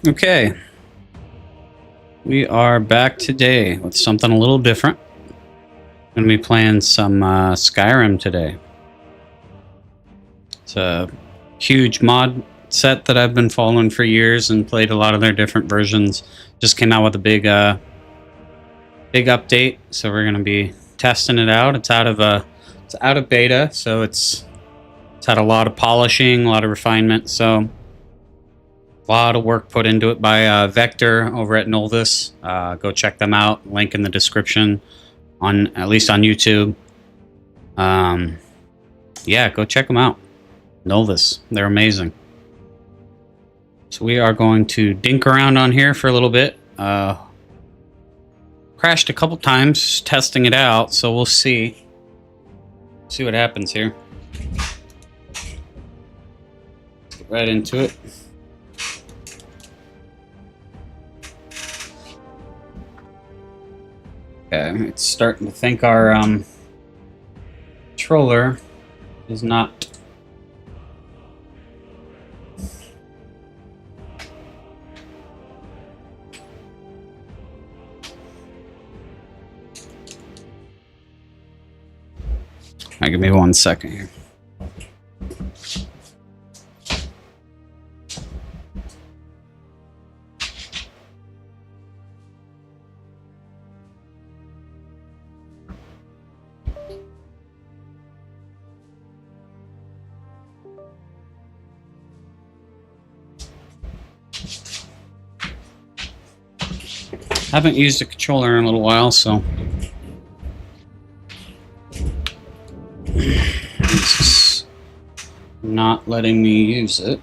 Okay, we are back today with something a little different. I'm going to be playing some Skyrim today. It's a huge mod set that I've been following for years and played a lot of their different versions. Just came out with a big update, so we're going to be testing it out. It's out of beta, so it's had a lot of polishing, a lot of refinement. So a lot of work put into it by Vector over at Nolvus. Go check them out. Link in the description, at least on YouTube. Yeah, go check them out. Nolvus, they're amazing. So we are going to dink around on here for a little bit. Crashed a couple times testing it out, so we'll see what happens here. Get right into it. Okay, it's starting to think our controller is not give me 1 second here. Haven't used a controller in a little while, so it's not letting me use it.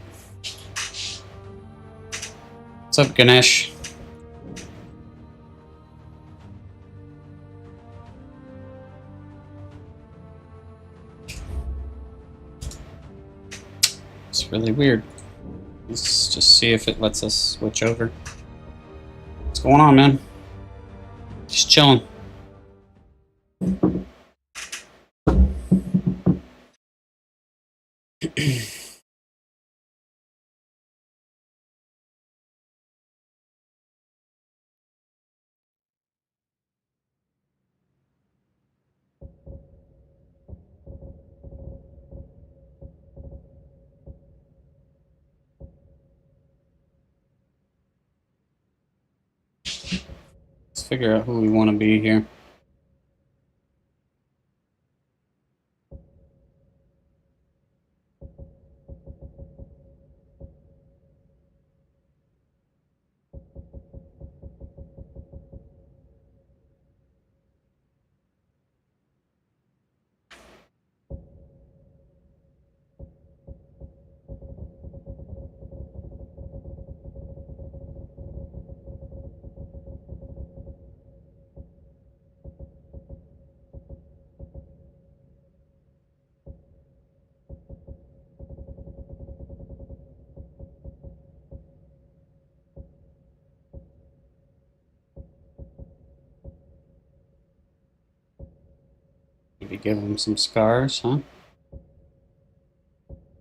What's up, Ganesh? It's really weird. Let's just see if it lets us switch over. What's going on, man? Just chilling. Let's figure out who we want to be here. Maybe give him some scars, huh?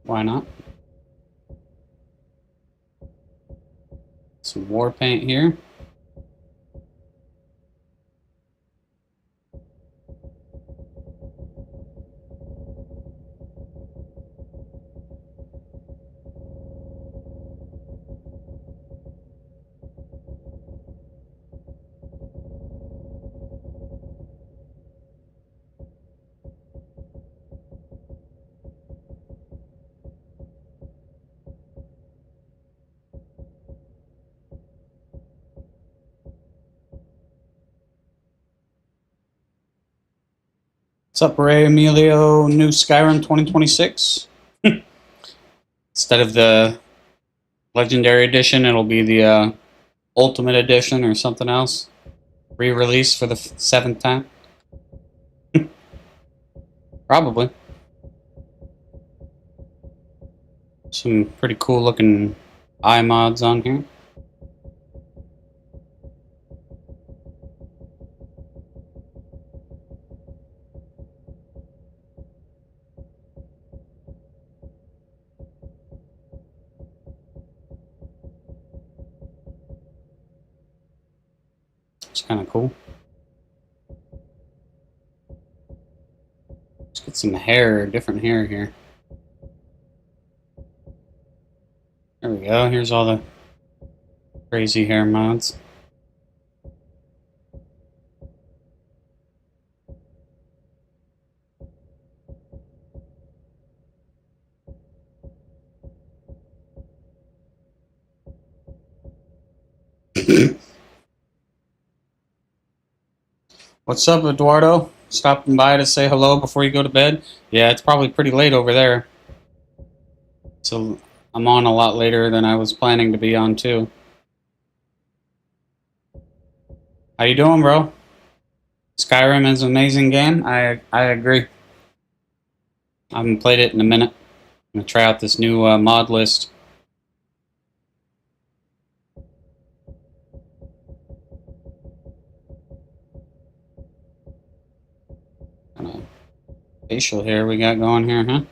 Why not? Some war paint here. What's up, Ray Emilio? New Skyrim 2026. Instead of the Legendary Edition, it'll be the Ultimate Edition or something else. Re-release for the 7th time. Probably. Some pretty cool looking eye mods on here. It's kind of cool. Let's get some hair, different hair here. There we go. Here's all the crazy hair mods. What's up, Eduardo? Stopping by to say hello before you go to bed? Yeah, it's probably pretty late over there. So I'm on a lot later than I was planning to be on too. How you doing, bro? Skyrim is an amazing game. I agree. I haven't played it in a minute. I'm gonna try out this new mod list. Kind of facial hair we got going here, huh?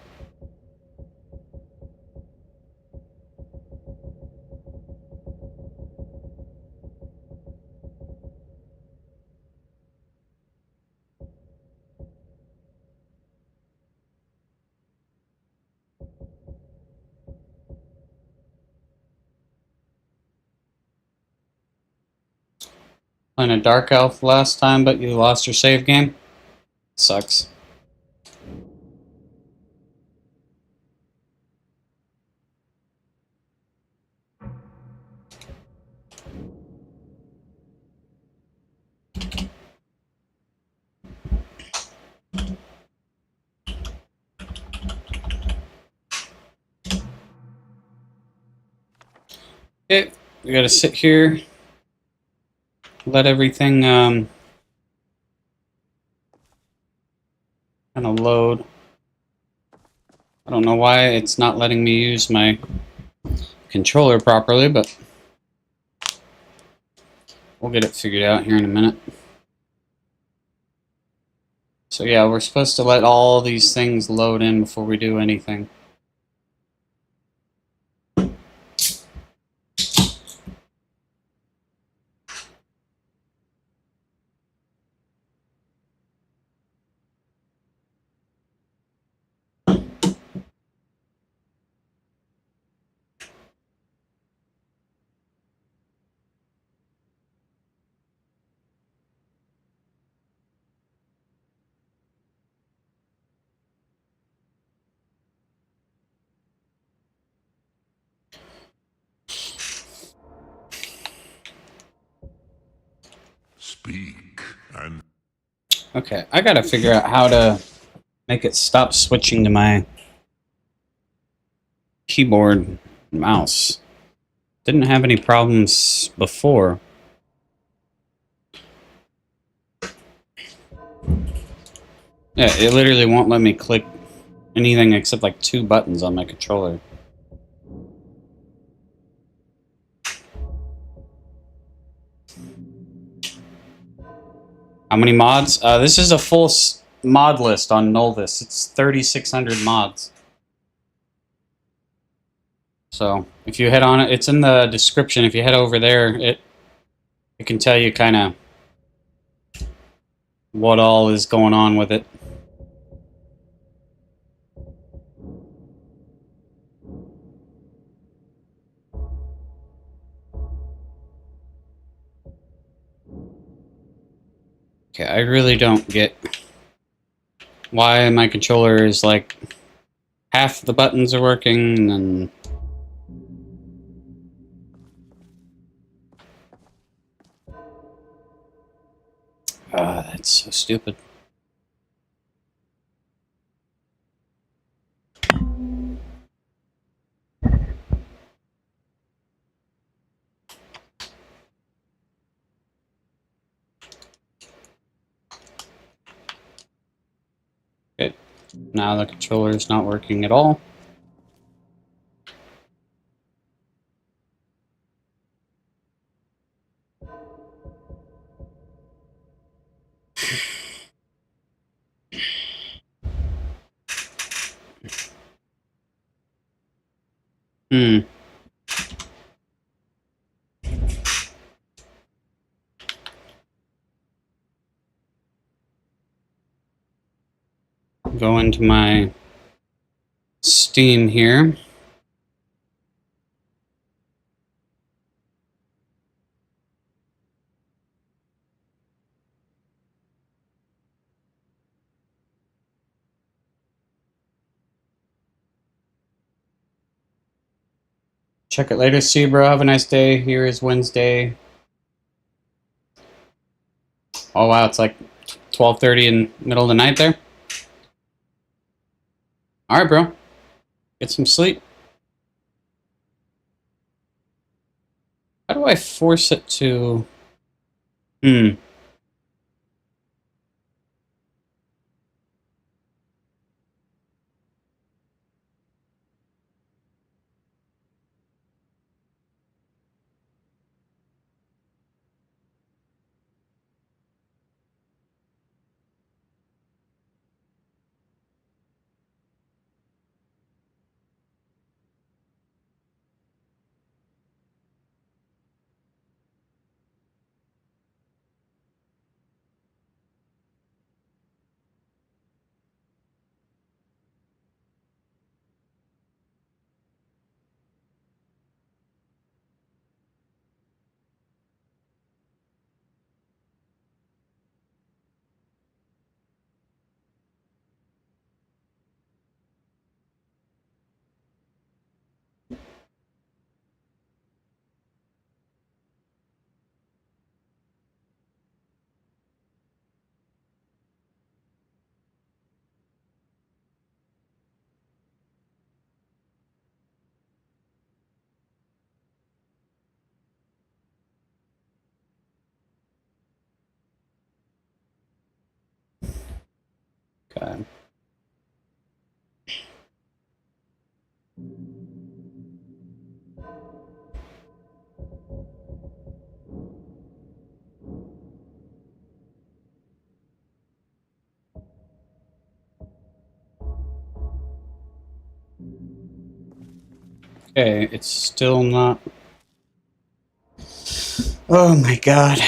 Playing a dark elf last time, but you lost your save game. Sucks. Okay, we gotta sit here, let everything kind of load. I don't know why it's not letting me use my controller properly, but we'll get it figured out here in a minute. So yeah, we're supposed to let all these things load in before we do anything. Speak and Okay, I gotta figure out how to make it stop switching to my keyboard and mouse. Didn't have any problems before. Yeah, it literally won't let me click anything except like 2 buttons on my controller. How many mods? This is a full mod list on Nolvus. It's 3,600 mods. So if you head on it, it's in the description. If you head over there, it can tell you kind of what all is going on with it. Okay, I really don't get why my controller is like half the buttons are working and that's so stupid. Okay, now the controller is not working at all. Hmm. go into my Steam here. Check it later. See you, bro. Have a nice day. Here is Wednesday. Oh, wow. It's like 12:30 in the middle of the night there. All right, bro. Get some sleep. How do I force it to... Okay. Okay, it's still not... Oh my god.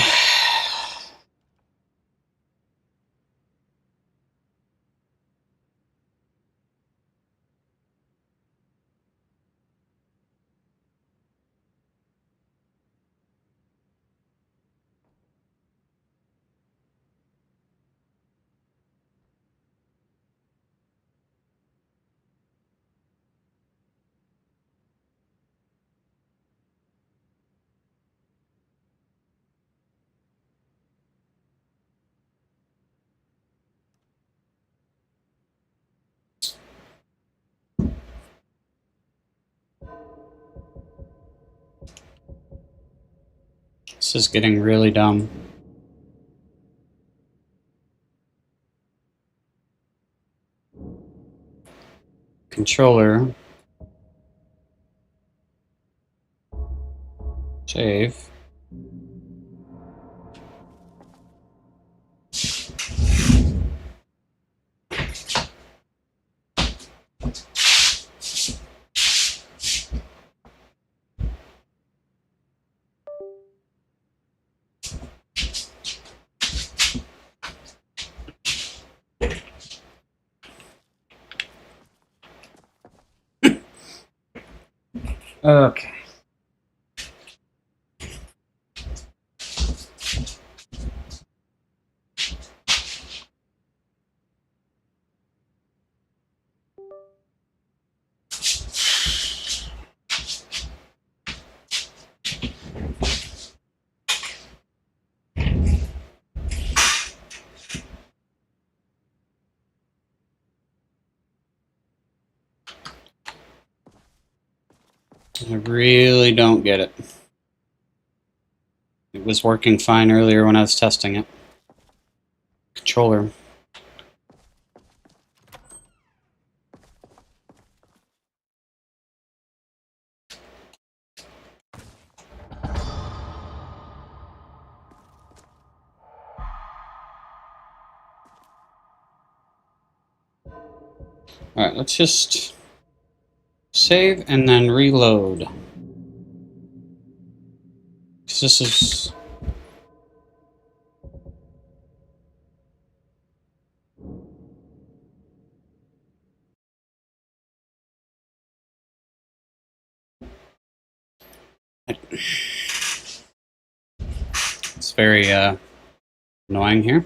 This is getting really dumb. Controller. Save. Okay. I really don't get it. It was working fine earlier when I was testing it. Controller. Alright, let's just save and then reload. 'Cause this is... It's very annoying here.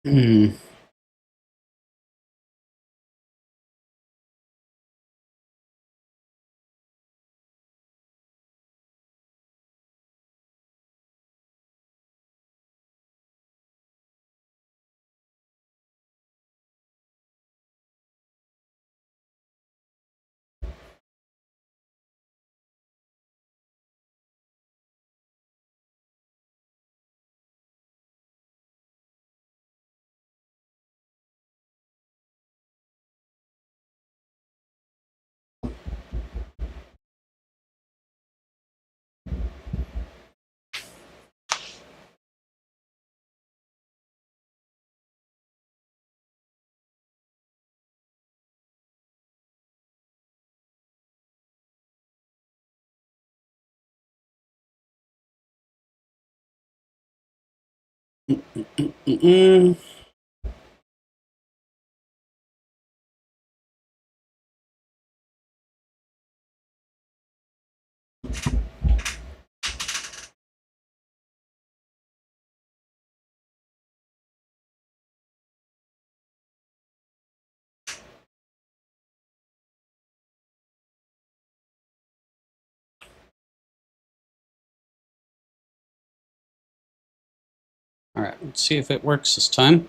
Hmm. Mm-mm. All right, let's see if it works this time.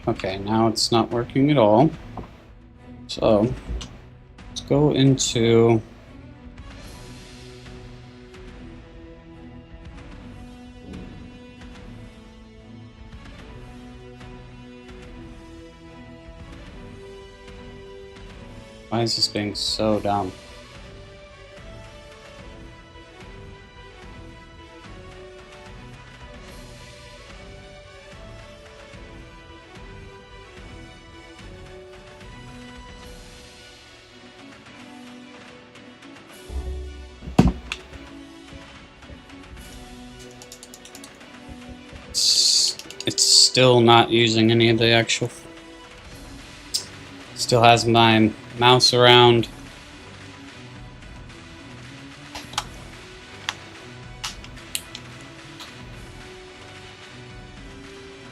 Okay, now it's not working at all. So let's go into why is this being so dumb? It's still not using any of the actual... Still has my mouse around.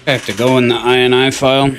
I have to go in the INI file.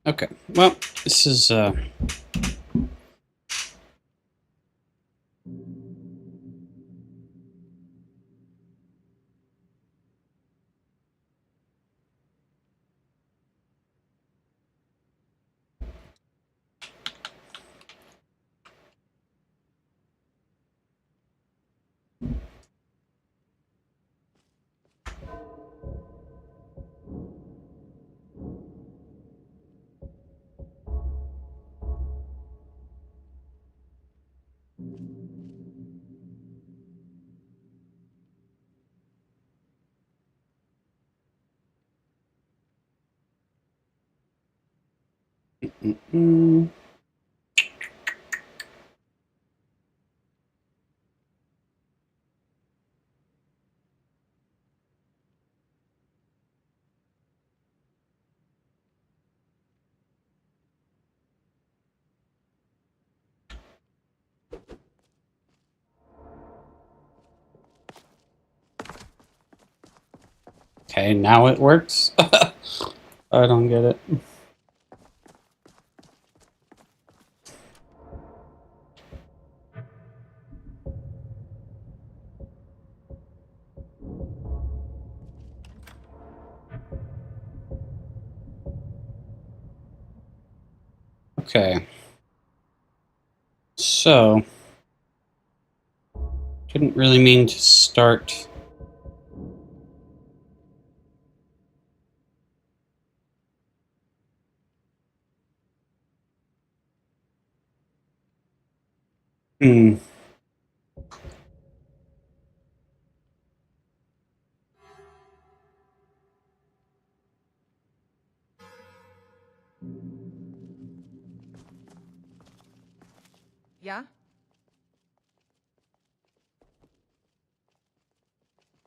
Okay, well, this is mm, okay, now it works. I don't get it. Okay. So, didn't really mean to start. Hmm. Yeah?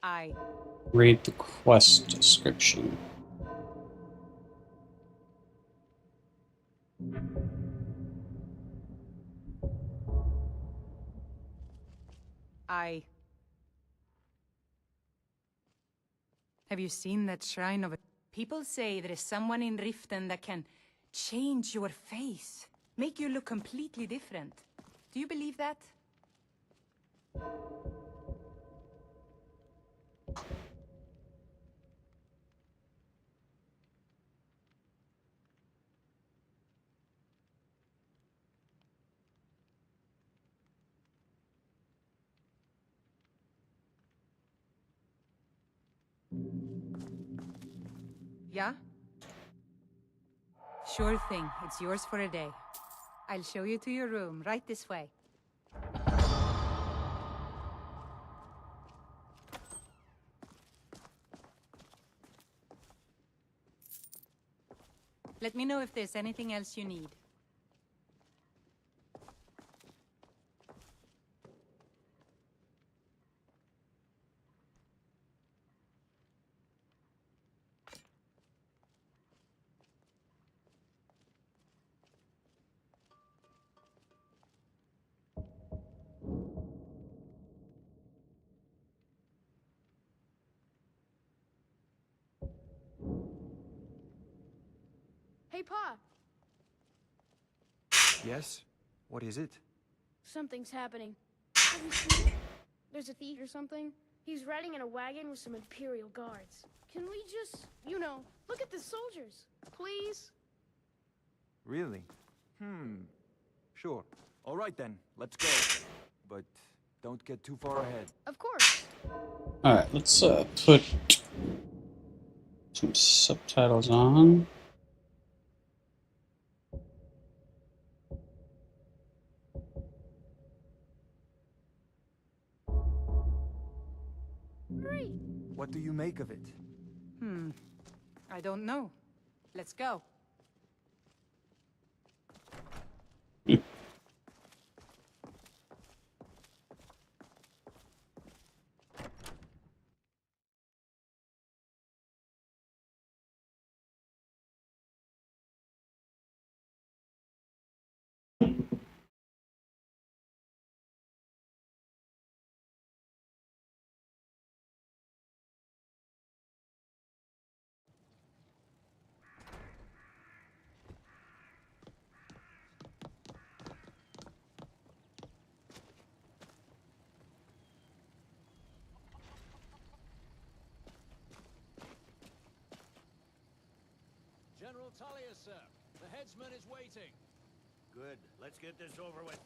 I. Read the quest description. I. Have you seen that shrine of a... People say there is someone in Riften that can change your face, make you look completely different. Do you believe that? Yeah? Sure thing. It's yours for a day. I'll show you to your room, right this way. Let me know if there's anything else you need. Hey, Pa! Yes? What is it? Something's happening. Have you seen it? There's a thief or something. He's riding in a wagon with some Imperial guards. Can we just, look at the soldiers, please? Really? Sure. All right then, let's go. But don't get too far ahead. Of course. Alright, let's put some subtitles on. Great. What do you make of it? I don't know. Let's go. General Tullius, sir. The headsman is waiting. Good. Let's get this over with.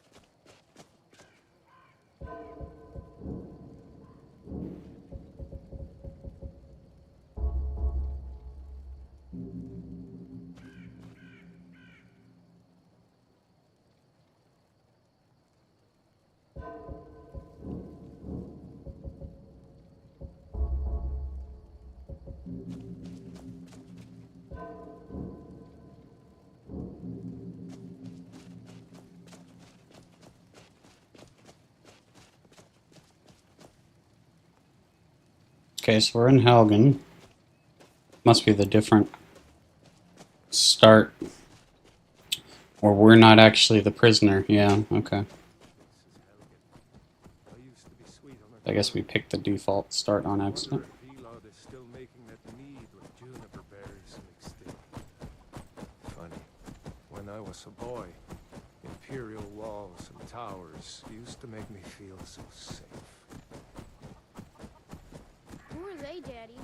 Okay, so we're in Helgen. Must be the different start. Or we're not actually the prisoner. Yeah, okay. I guess we picked the default start on accident. Funny. When I was a boy, Imperial walls and towers used to make me feel so safe. Who are they, Daddy?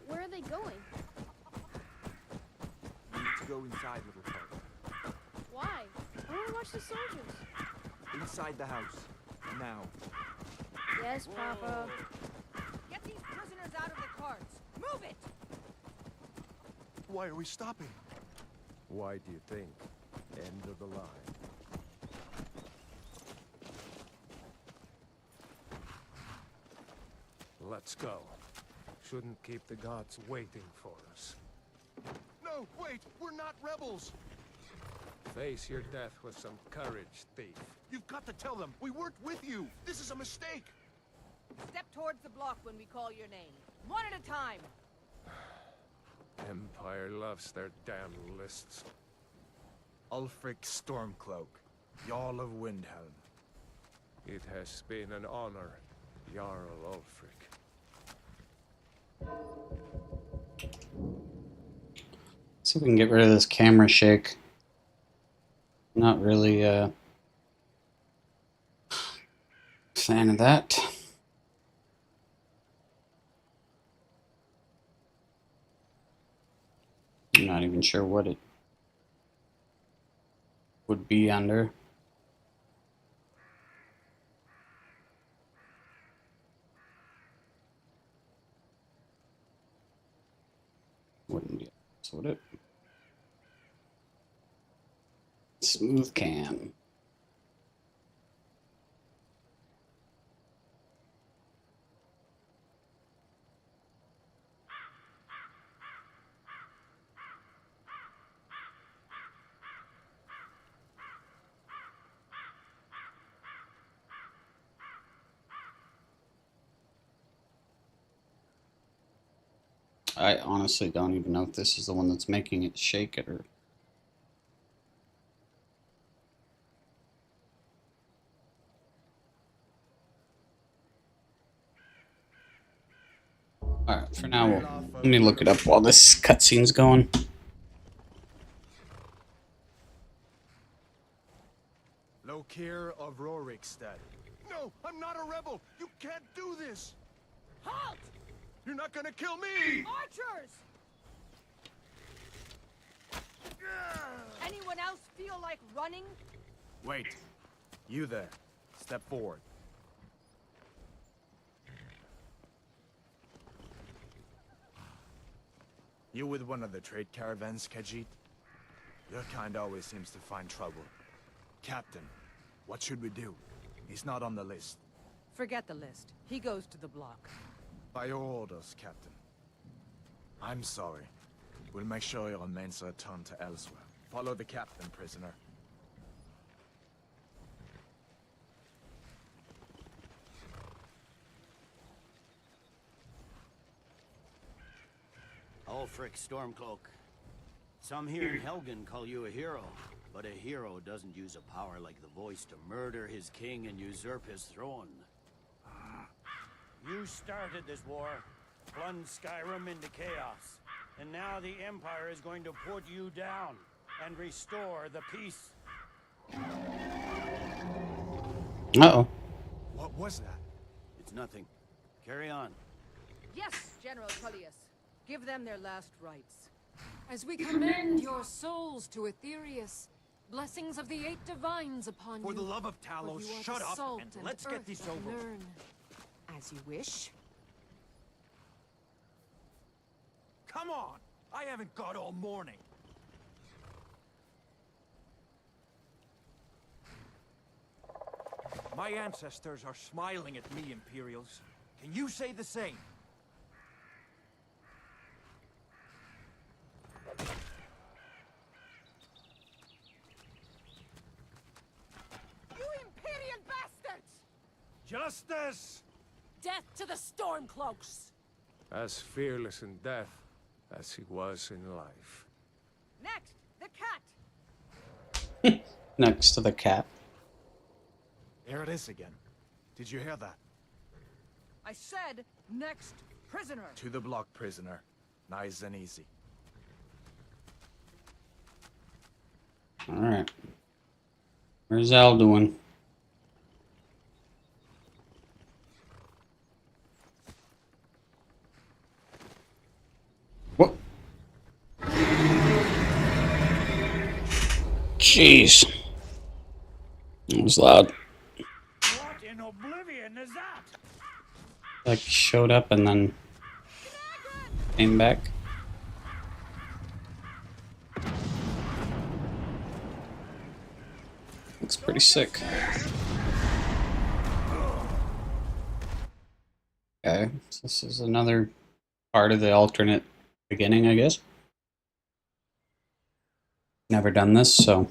Where are they going? You need to go inside, little fellow. Why? I want to watch the soldiers. Inside the house. Now. Yes, Papa. Get these prisoners out of the carts. Move it! Why are we stopping? Why do you think? End of the line. Let's go. Shouldn't keep the gods waiting for us. No, wait! We're not rebels! Face your death with some courage, thief. You've got to tell them! We weren't with you! This is a mistake! Step towards the block when we call your name. One at a time. Empire loves their damn lists. Ulfric Stormcloak, Jarl of Windhelm. It has been an honor, Jarl Ulfric. See if we can get rid of this camera shake. Not really fan of that. I'm not even sure what it would be under. Wouldn't be, would it? Smooth cam. I honestly don't even know if this is the one that's making it shake it or... Alright, for now, let me look it up while this cutscene's going. Lokir of Rorikstead. No, I'm not a rebel. You can't do this. Halt! You're not gonna kill me. Archers! Anyone else feel like running? Wait. You there. Step forward. You with one of the trade caravans, Khajiit? Your kind always seems to find trouble. Captain, what should we do? He's not on the list. Forget the list. He goes to the block. By your orders, Captain. I'm sorry. We'll make sure your remains are returned to elsewhere. Follow the captain, prisoner. Ulfric Stormcloak. Some here in Helgen call you a hero, but a hero doesn't use a power like the voice to murder his king and usurp his throne. You started this war, plunged Skyrim into chaos, and now the Empire is going to put you down and restore the peace. Uh-oh. What was that? It's nothing. Carry on. Yes, General Tullius. Give them their last rites. As we commend your souls to Aetherius, blessings of the 8 divines upon you. For the love of For Talos, you are shut the up salt and let's get earth this of over. Nirn. As you wish. Come on. I haven't got all morning. My ancestors are smiling at me, Imperials. Can you say the same? You Imperial bastards! Justice! Death to the Stormcloaks! As fearless in death as he was in life. Next, the cat! Next to the cat. Here it is again. Did you hear that? I said, next prisoner. To the block, prisoner. Nice and easy. Alright. Where's Alduin? What? Jeez. That was loud. What in oblivion is that? Like showed up and then came back. Looks pretty sick. Okay, so this is another part of the alternate beginning, I guess. Never done this, so.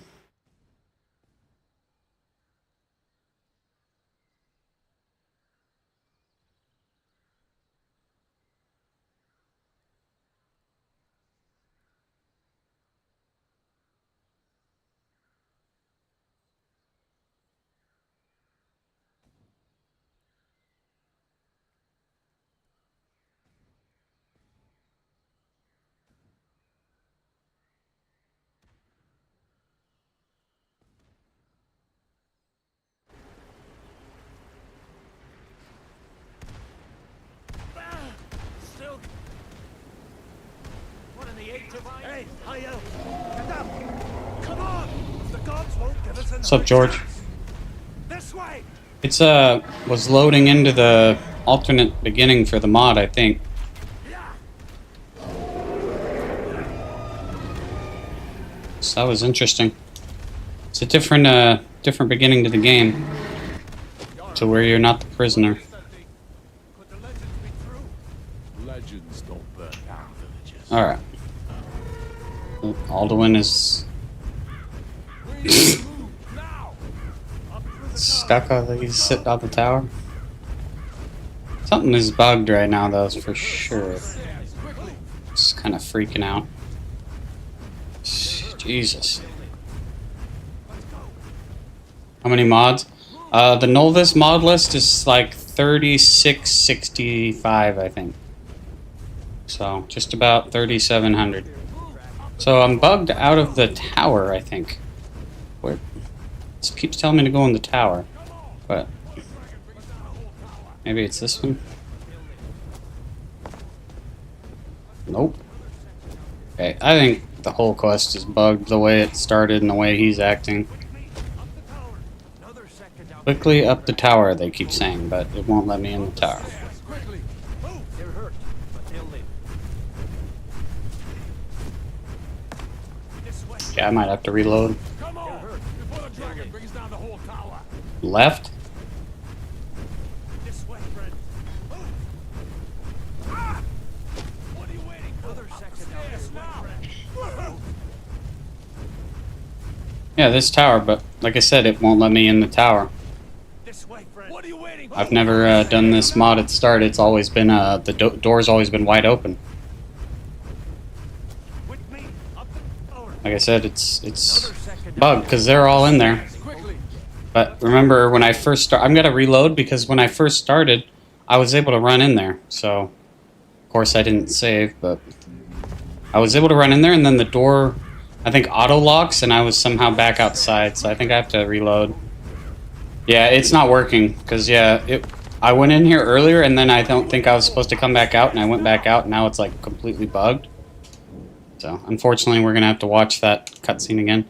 Still. What in the 8 divine? Hey, high elf! Get down! Come on! The gods won't give us What's up, George? This way! It's was loading into the alternate beginning for the mod, I think. So that was interesting. It's a different beginning to the game, to where you're not the prisoner. Could the legends be true? Legends don't burn down villages. All right. Alduin is stuck on. He's sitting on the tower. Something is bugged right now, though, for sure. Just kind of freaking out. Jesus. How many mods? The Nolvus mod list is like 3665, I think. So, just about 3700. So, I'm bugged out of the tower, I think. Where? It keeps telling me to go in the tower. But maybe it's this one? Nope. Okay, I think the whole quest is bugged the way it started and the way he's acting. Quickly up the tower, they keep saying, but it won't let me in the tower. They're hurt, but they'll live. Yeah, I might have to reload. Come on! Before the dragon brings down the whole tower. Left? This way, friend. Ah! What are you waiting for? Another second now. Upstairs now. Yeah, this tower, but like I said, it won't let me in the tower. This way, friend. What are you waiting for? I've never done this mod at start. It's always been, the door's always been wide open. With me. Up the tower. Like I said, it's bugged, because they're all in there. But remember, when I first start, I'm gonna reload, because when I first started, I was able to run in there. So, of course, I didn't save, but I was able to run in there, and then the door, I think, auto-locks, and I was somehow back outside, so I think I have to reload. Yeah, it's not working, because, yeah, I went in here earlier, and then I don't think I was supposed to come back out, and I went back out, and now it's, like, completely bugged. So, unfortunately, we're gonna have to watch that cutscene again.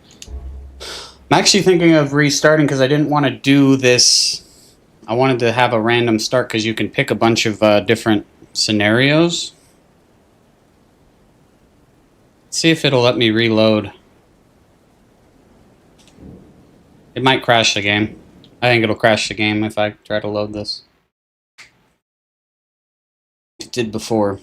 I'm actually thinking of restarting, because I didn't want to do this. I wanted to have a random start, because you can pick a bunch of different scenarios. Let's see if it'll let me reload. It might crash the game. I think it'll crash the game if I try to load this. It did before.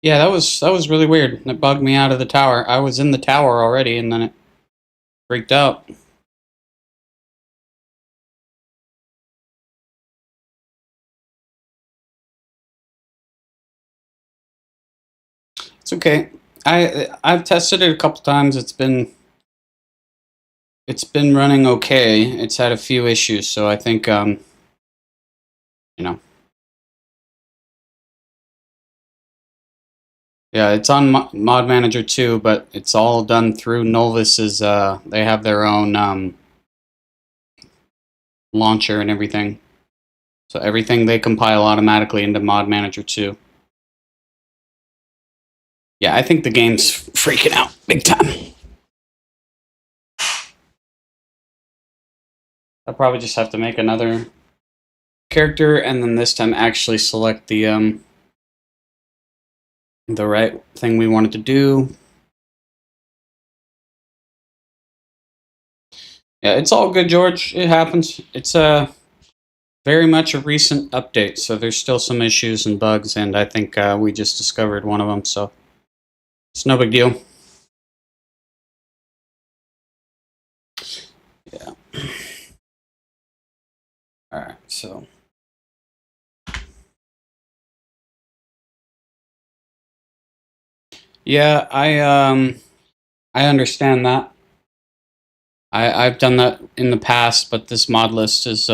Yeah, that was really weird. It bugged me out of the tower. I was in the tower already, and then it freaked out. It's okay. I've tested it a couple times. It's been running okay. It's had a few issues, so I think you know. Yeah, it's on Mod Manager 2, but it's all done through Nolvus's. They have their own launcher and everything. So everything they compile automatically into Mod Manager 2. Yeah, I think the game's freaking out big time. I'll probably just have to make another character, and then this time actually select the right thing we wanted to do. Yeah, it's all good, George. It happens. It's very much a recent update, so there's still some issues and bugs, and I think we just discovered one of them, so it's no big deal. Yeah. Alright, so. Yeah, I understand that. I've done that in the past, but this mod list is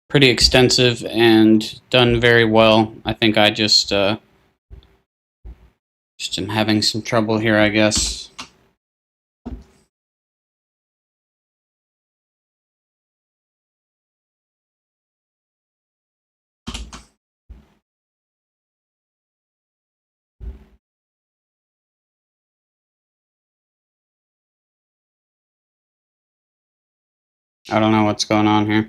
pretty extensive and done very well. I think I just am having some trouble here, I guess. I don't know what's going on here.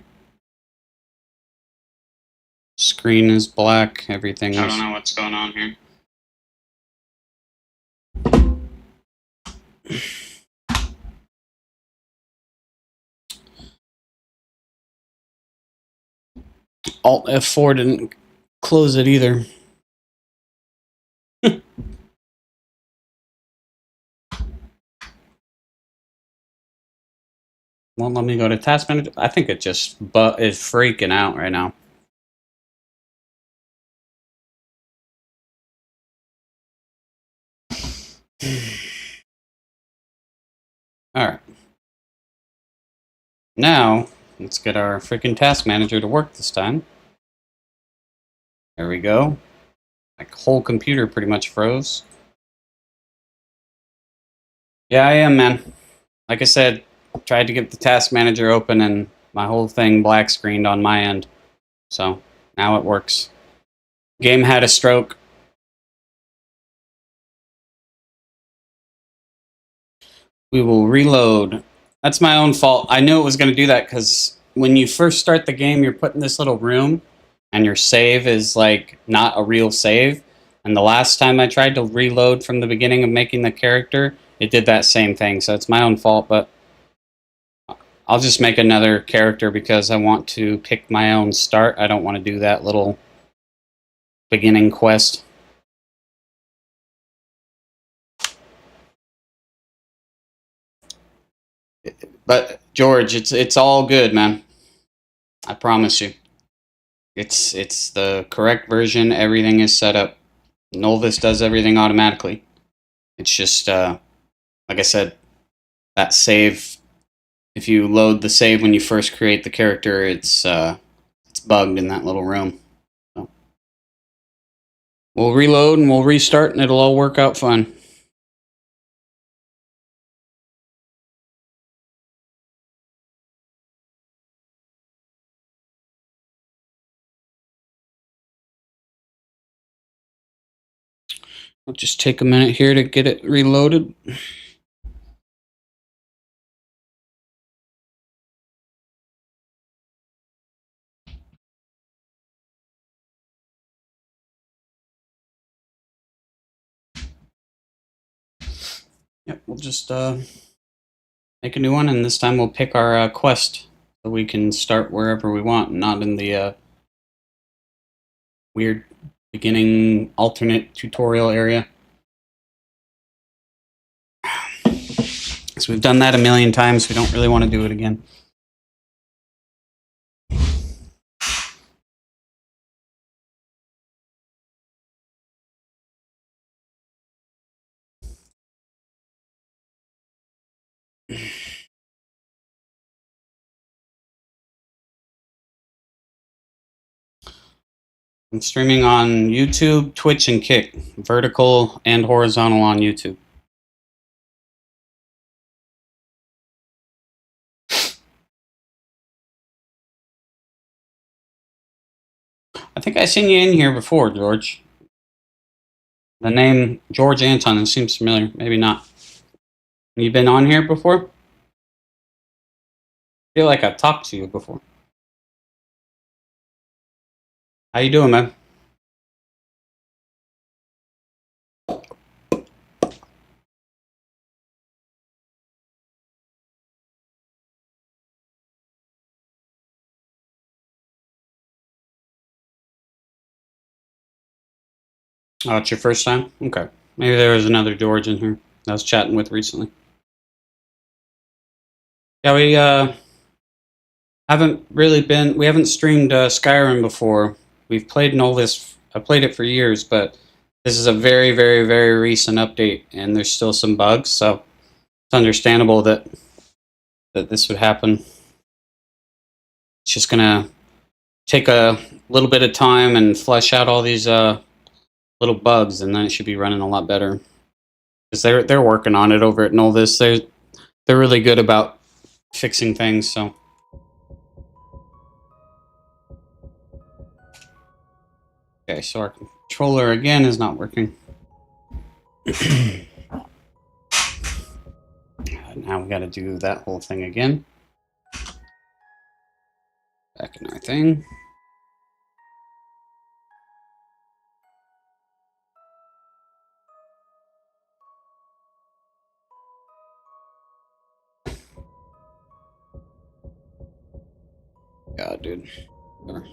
screen is black. Everything else. I don't know what's going on here. Alt F4 didn't close it either. Won't let me go to task manager. I think it just is freaking out right now. Alright. Now, let's get our freaking task manager to work this time. There we go. My whole computer pretty much froze. Yeah, I am, man. Like I said, tried to get the task manager open and my whole thing black screened on my end. So, now it works. Game had a stroke. We will reload. That's my own fault. I knew it was going to do that because when you first start the game, you're put in this little room and your save is like not a real save. And the last time I tried to reload from the beginning of making the character, it did that same thing. So it's my own fault, but I'll just make another character because I want to pick my own start. I don't want to do that little beginning quest. But George, it's all good, man. I promise you. It's the correct version. Everything is set up. Nolvus does everything automatically. It's just like I said, that save. If you load the save when you first create the character, it's bugged in that little room. So we'll reload and we'll restart, and it'll all work out fine. I'll just take a minute here to get it reloaded. Yep, we'll just make a new one, and this time we'll pick our quest so we can start wherever we want, not in the weird beginning alternate tutorial area. So we've done that a million times. We don't really want to do it again. I'm streaming on YouTube, Twitch, and Kick. Vertical and horizontal on YouTube. I think I've seen you in here before, George. The name George Anton seems familiar. Maybe not. You been on here before? I feel like I've talked to you before. How you doing, man? Oh, it's your first time? Okay. Maybe there was another George in here I was chatting with recently. Yeah, we we haven't streamed Skyrim before. We've played Nolvus. I played it for years, but this is a very, very, very recent update, and there's still some bugs, so it's understandable that this would happen. It's just gonna take a little bit of time and flesh out all these little bugs, and then it should be running a lot better. Because they're working on it over at Nolvus. They're really good about fixing things, so. Okay, so our controller again is not working. Now we got to do that whole thing again. Back in our thing. God, dude. Whatever.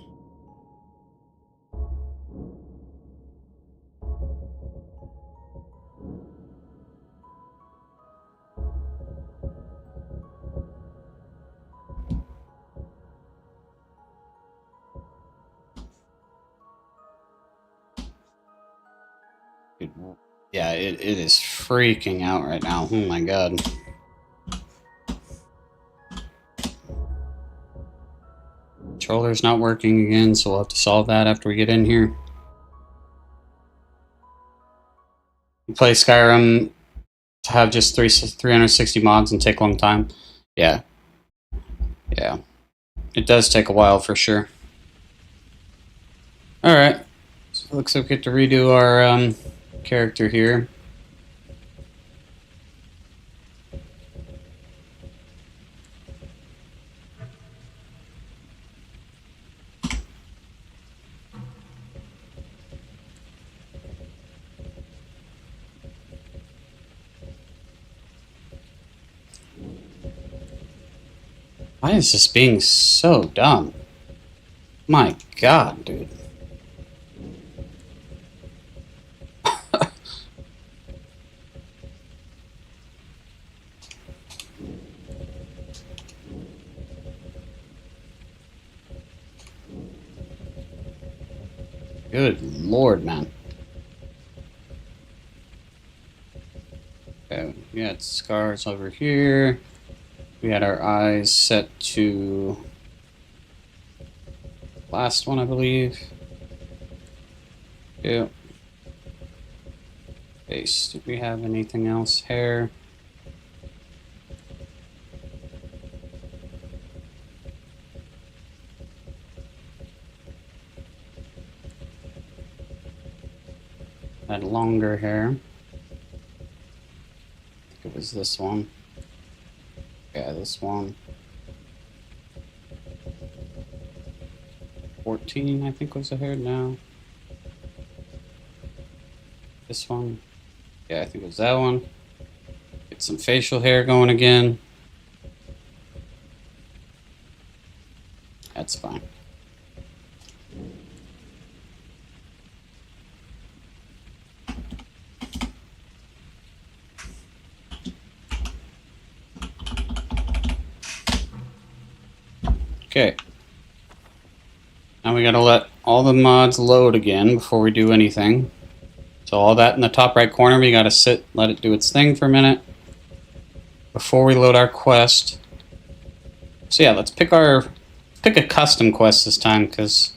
Dude, yeah, it is freaking out right now. Oh my god. Controller's not working again, so we'll have to solve that after we get in here. You play Skyrim to have just 360 mods and take a long time. Yeah. Yeah. It does take a while for sure. Alright. So looks like we get to redo our character here. Why is this being so dumb? My god, dude. Good lord, man. Okay, we got scars over here. We had our eyes set to last one, I believe. Yeah. Face. Did we have anything else? Hair. Had longer hair. I think it was this one. Yeah, this one. 14, I think, was the hair now. This one. Yeah, I think it was that one. Get some facial hair going again. That's fine. Okay. Now we gotta let all the mods load again before we do anything. So all that in the top right corner, we gotta sit, let it do its thing for a minute before we load our quest. So yeah, let's pick a custom quest this time, because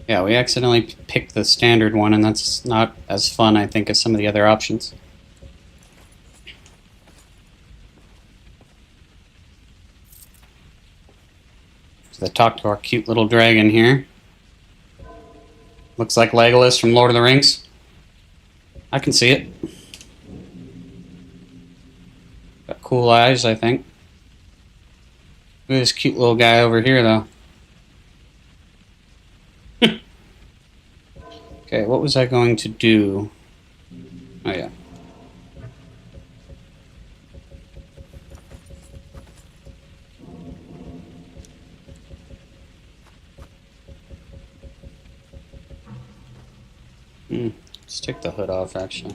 yeah, we accidentally picked the standard one, and that's not as fun, I think, as some of the other options. So they talk to our cute little dragon here. Looks like Legolas from Lord of the Rings. I can see it. Got cool eyes, I think. Look at this cute little guy over here, though. Okay, what was I going to do? Oh, yeah. Let's take the hood off, actually.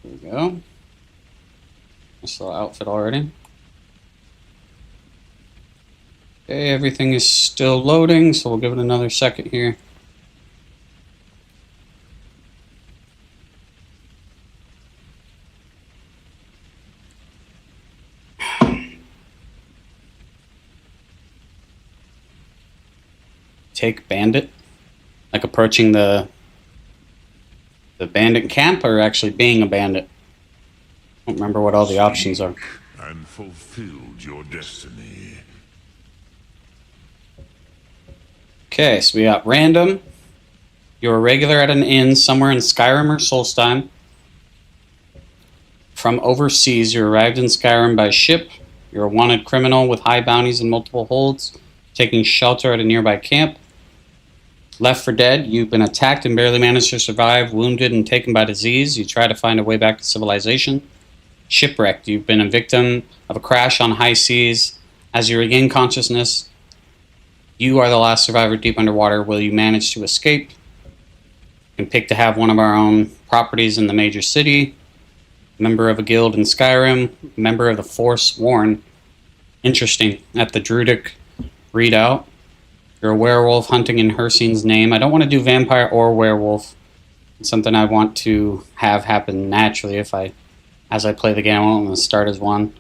There we go. Nice little outfit already. Okay, everything is still loading, so we'll give it another second here. Take bandit, like approaching the bandit camp, or actually being a bandit. I don't remember what all the options are. And fulfilled your destiny. Okay, so we got random. You're a regular at an inn somewhere in Skyrim or Solstheim. From overseas, you arrived in Skyrim by ship. You're a wanted criminal with high bounties and multiple holds, taking shelter at a nearby camp. Left for dead, you've been attacked and barely managed to survive, wounded and taken by disease. You try to find a way back to civilization. Shipwrecked. You've been a victim of a crash on high seas. As you regain consciousness, you are the last survivor deep underwater. Will you manage to escape? You can pick to have one of our own properties in the major city. Member of a guild in Skyrim. Member of the Forsworn. Interesting. At the Druidic readout. You're a werewolf hunting in Hircine's name. I don't want to do vampire or werewolf. It's something I want to have happen naturally as I play the game. I want to start as one.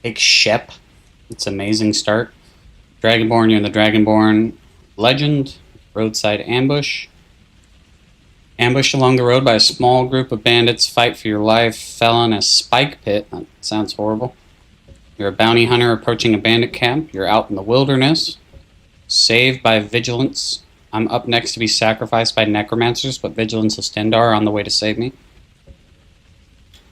Take Shep. It's an amazing start. Dragonborn, you're the Dragonborn legend. Roadside ambush. Ambushed along the road by a small group of bandits. Fight for your life. Fell in a spike pit. That sounds horrible. You're a bounty hunter approaching a bandit camp. You're out in the wilderness. Saved by vigilance. I'm up next to be sacrificed by necromancers, but vigilance and Stendar are on the way to save me.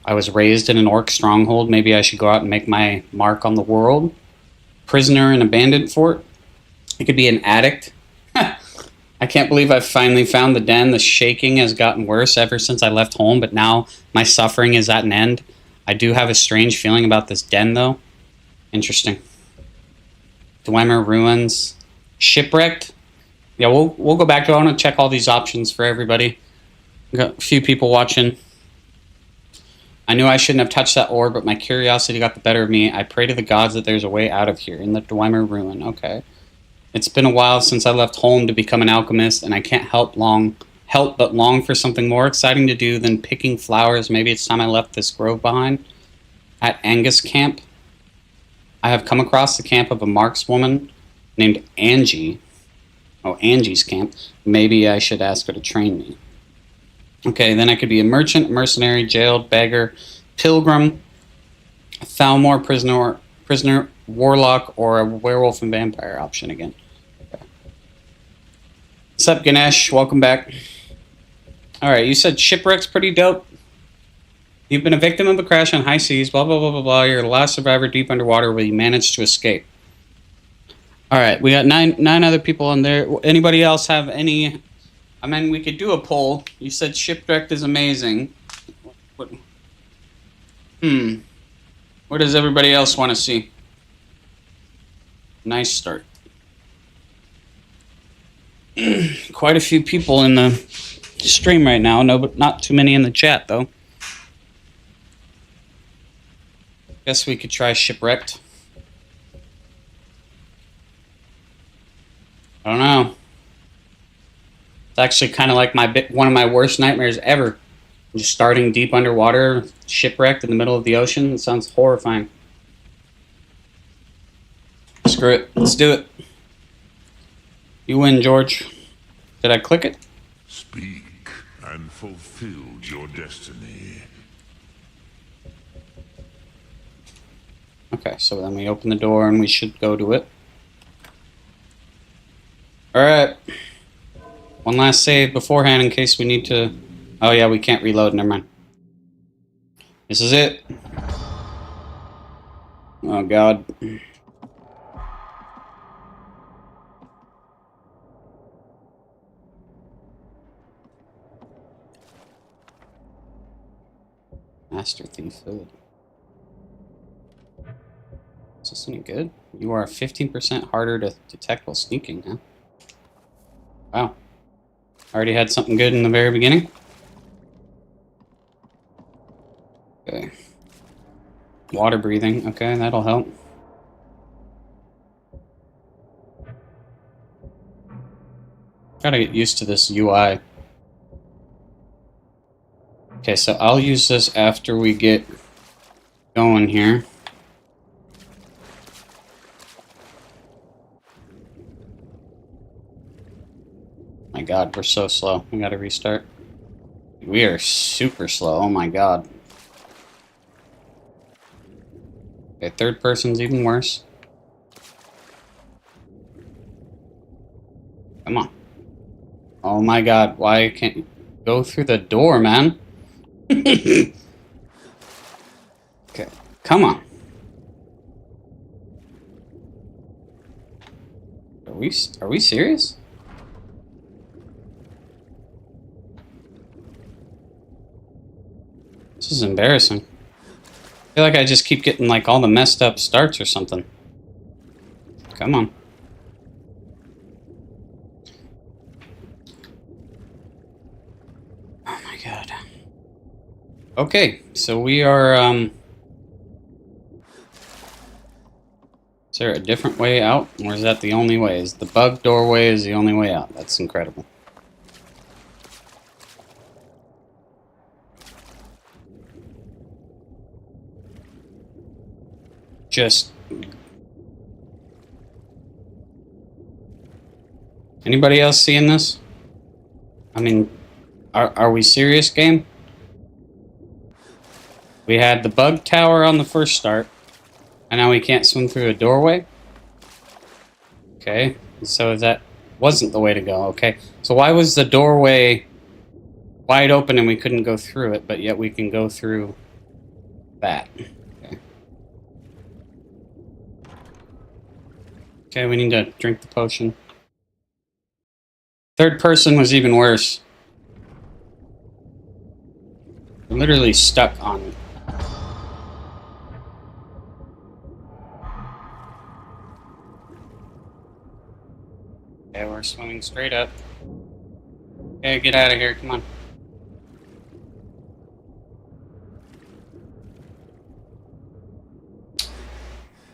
I was raised in an orc stronghold. Maybe I should go out and make my mark on the world. Prisoner in a bandit fort. It could be an addict. I can't believe I've finally found the den. The shaking has gotten worse ever since I left home, but now my suffering is at an end. I do have a strange feeling about this den, though. Interesting. Dwemer ruins. Shipwrecked. Yeah, we'll go back to it. I want to check all these options for everybody. We've got a few people watching. I knew I shouldn't have touched that orb, but my curiosity got the better of me. I pray to the gods that there's a way out of here. In the Dwemer ruin. Okay. It's been a while since I left home to become an alchemist, and I can't help but long for something more exciting to do than picking flowers. Maybe it's time I left this grove behind. At Angus Camp, I have come across the camp of a markswoman named Angie. Oh, Angie's camp. Maybe I should ask her to train me. Okay, then I could be a merchant, mercenary, jailed, beggar, pilgrim, Thalmor, prisoner, warlock, or a werewolf and vampire option again. Okay. What's up, Ganesh? Welcome back. Alright, you said shipwreck's pretty dope. You've been a victim of a crash on high seas, blah, blah, blah, blah, blah. You're the last survivor deep underwater where you managed to escape. Alright, we got nine other people on there. Anybody else have any... I mean, we could do a poll. You said shipwrecked is amazing. What does everybody else want to see? Nice start. Quite a few people in the stream right now. No, but not too many in the chat, though. Guess we could try shipwrecked. I don't know. It's actually kind of like one of my worst nightmares ever. Just starting deep underwater, shipwrecked in the middle of the ocean. It sounds horrifying. Screw it. Let's do it. You win, George. Did I click it? Speak and fulfill your destiny. Okay, so then we open the door and we should go to it. Alright. One last save beforehand in case we need to... Oh yeah, we can't reload, never mind. This is it. Oh god. Master Thief Hood. Is this any good? You are 15% harder to detect while sneaking, huh? Wow. Already had something good in the very beginning. Okay. Water breathing. Okay, that'll help. Gotta get used to this UI. Okay, so I'll use this after we get going here. My god, we're so slow. We gotta restart. We are super slow. Oh my god. Okay, third person's even worse. Come on. Oh my god, why can't you go through the door, man? Okay, come on. Are we serious? This is embarrassing. I feel like I just keep getting like all the messed up starts or something. Come on. Oh my god. Okay, so we are, is there a different way out? Or is that the only way? Is the bug doorway is the only way out? That's incredible. Just... Anybody else seeing this? I mean, are we serious, game? We had the bug tower on the first start, and now we can't swim through a doorway? Okay, so that wasn't the way to go, okay. So why was the doorway wide open and we couldn't go through it, but yet we can go through that? Okay. Okay, we need to drink the potion. Third person was even worse. We're literally stuck on it. Okay, we're swimming straight up. Okay, get out of here, come on.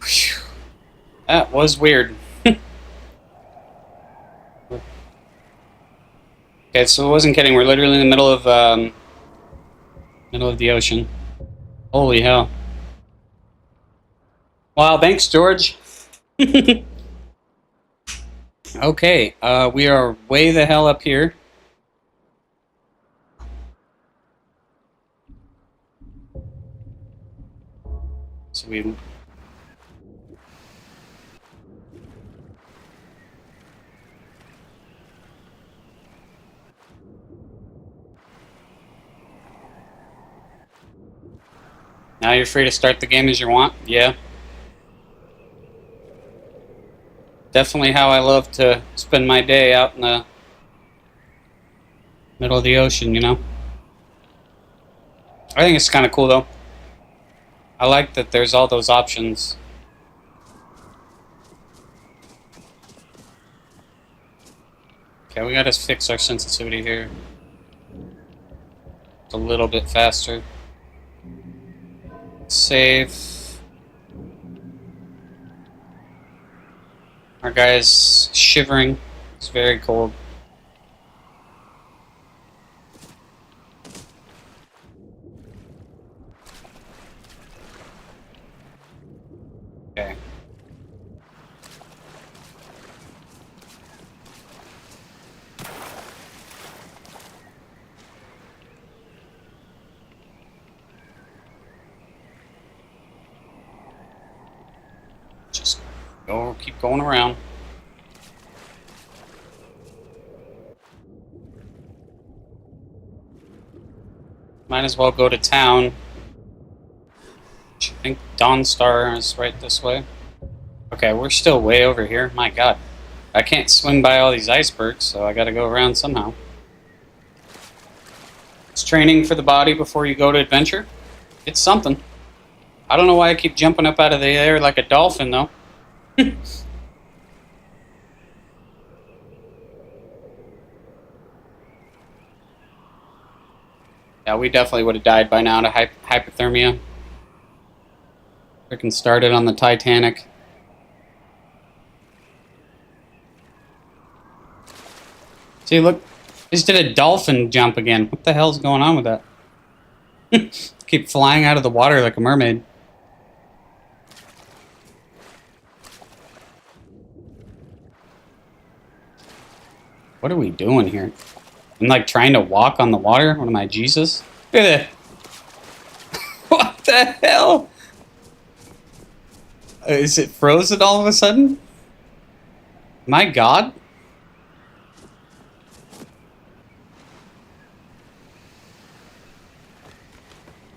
Whew. That was weird. Okay, so I wasn't kidding. We're literally in the middle of the ocean. Holy hell! Wow, thanks, George. Okay, we are way the hell up here. So we. Now you're free to start the game as you want? Yeah. Definitely how I love to spend my day out in the middle of the ocean, you know? I think it's kind of cool, though. I like that there's all those options. Okay, we gotta fix our sensitivity here. It's a little bit faster. Save. Our guy's shivering. It's very cold. Okay. Just go, keep going around. Might as well go to town. I think Dawnstar is right this way. Okay, we're still way over here. My god. I can't swim by all these icebergs, so I gotta go around somehow. It's training for the body before you go to adventure. It's something. I don't know why I keep jumping up out of the air like a dolphin, though. Yeah, we definitely would have died by now to hypothermia. Freaking started on the Titanic. See, look. Just did a dolphin jump again. What the hell's going on with that? Keep flying out of the water like a mermaid. What are we doing here? I'm like trying to walk on the water? What am I, Jesus? Look at that. What the hell? Is it frozen all of a sudden? My god?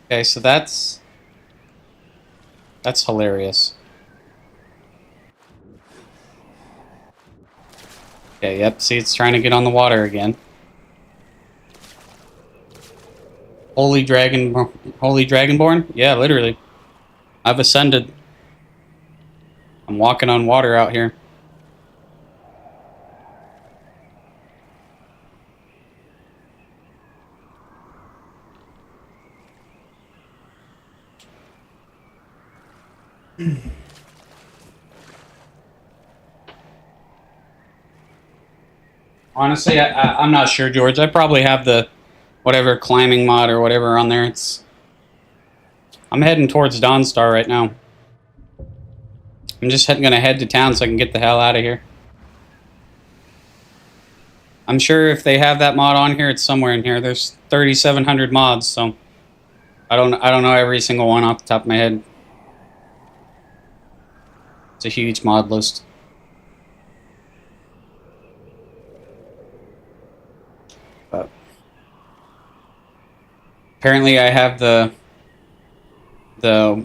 Okay, so that's hilarious. Okay, yep, see, it's trying to get on the water again. Holy Dragonborn? Yeah, literally. I've ascended. I'm walking on water out here. Honestly, I'm not sure, George. I probably have the whatever climbing mod or whatever on there. I'm heading towards Dawnstar right now. I'm just gonna head to town so I can get the hell out of here. I'm sure if they have that mod on here, it's somewhere in here. There's 3,700 mods, so I don't know every single one off the top of my head. It's a huge mod list. But apparently I have the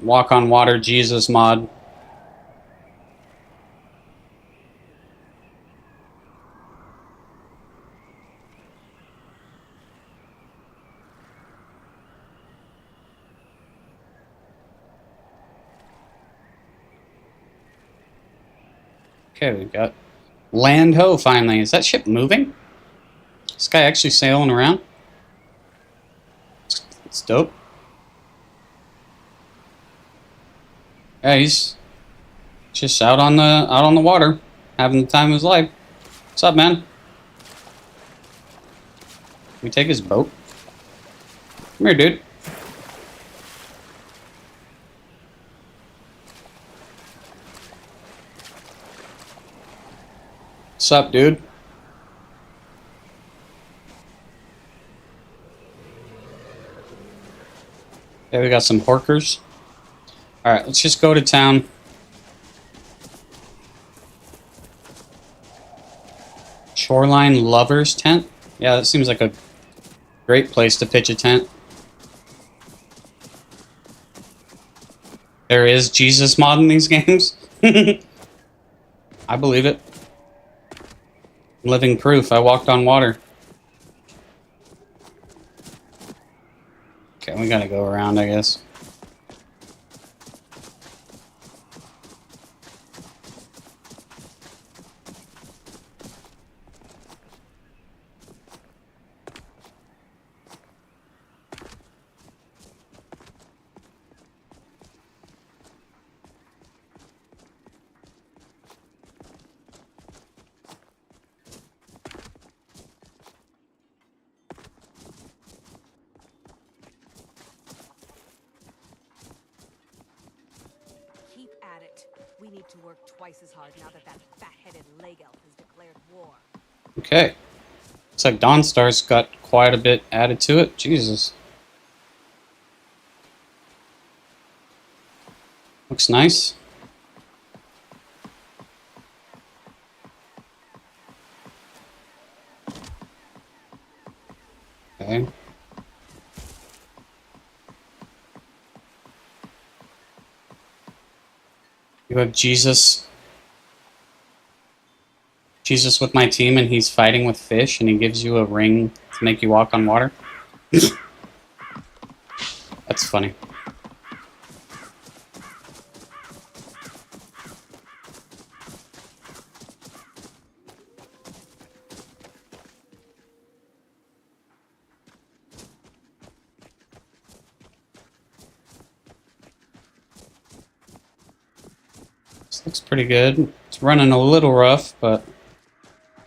Walk on Water Jesus mod. Okay, we've got Land Ho finally. Is that ship moving? Is this guy actually sailing around? It's dope. Yeah, he's just out on the water, having the time of his life. What's up, man? Can we take his boat? Come here, dude. What's up, dude? Yeah, we got some horkers. Alright, let's just go to town. Shoreline Lovers Tent? Yeah, that seems like a great place to pitch a tent. There is Jesus mod in these games? I believe it. Living proof. I walked on water. Okay, we gotta go around, I guess. Keep at it. We need to work twice as hard now that fat-headed leg elf has declared war. Okay. Looks like Dawnstar's got quite a bit added to it. Jesus. Looks nice. Okay. You have Jesus with my team, and he's fighting with fish, and he gives you a ring to make you walk on water. That's funny. This looks pretty good. It's running a little rough, but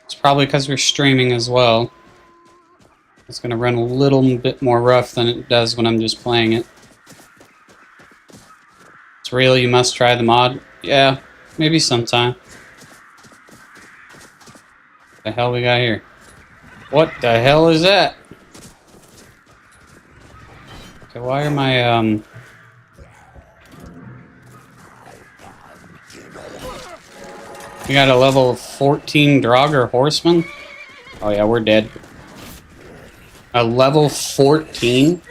it's probably because we're streaming as well. It's going to run a little bit more rough than it does when I'm just playing it. It's real, you must try the mod. Yeah, maybe sometime. What the hell we got here? What the hell is that? Okay, why are my, We got a level 14 Draugr Horseman? Oh yeah, we're dead. A level 14?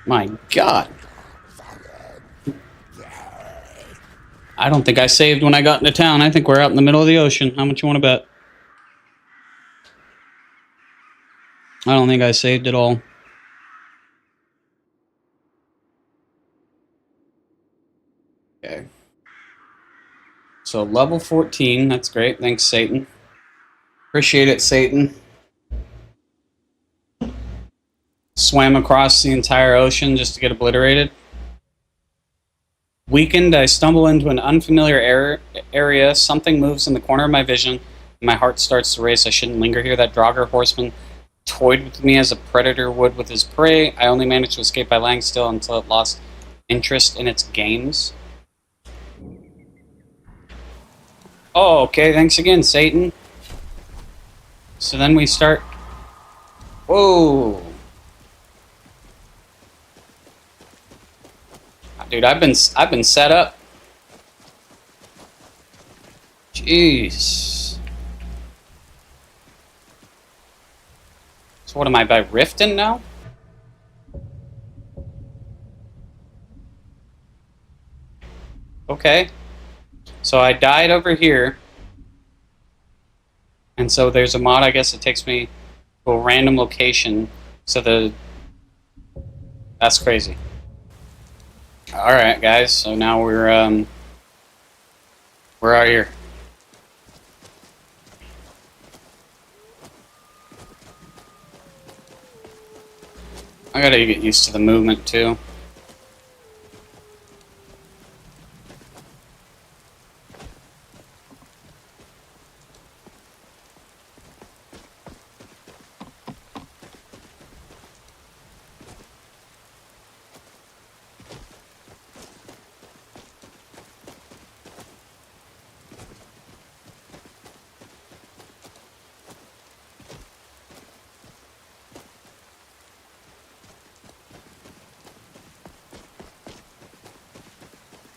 My god. I don't think I saved when I got into town. I think we're out in the middle of the ocean. How much you want to bet? I don't think I saved it all. Okay. So level 14, that's great. Thanks, Satan. Appreciate it, Satan. Swam across the entire ocean just to get obliterated. Weakened, I stumble into an unfamiliar area. Something moves in the corner of my vision. My heart starts to race. I shouldn't linger here. That Draugr horseman toyed with me as a predator would with his prey. I only managed to escape by lying still until it lost interest in its games. Oh, okay. Thanks again, Satan. So then we start... Whoa. Dude, I've been set up. Jeez. So what am I, by Riften now? Okay. So I died over here. And so there's a mod, I guess it takes me to a random location. So that's crazy. Alright, guys, so now we're, where are you? I gotta get used to the movement, too.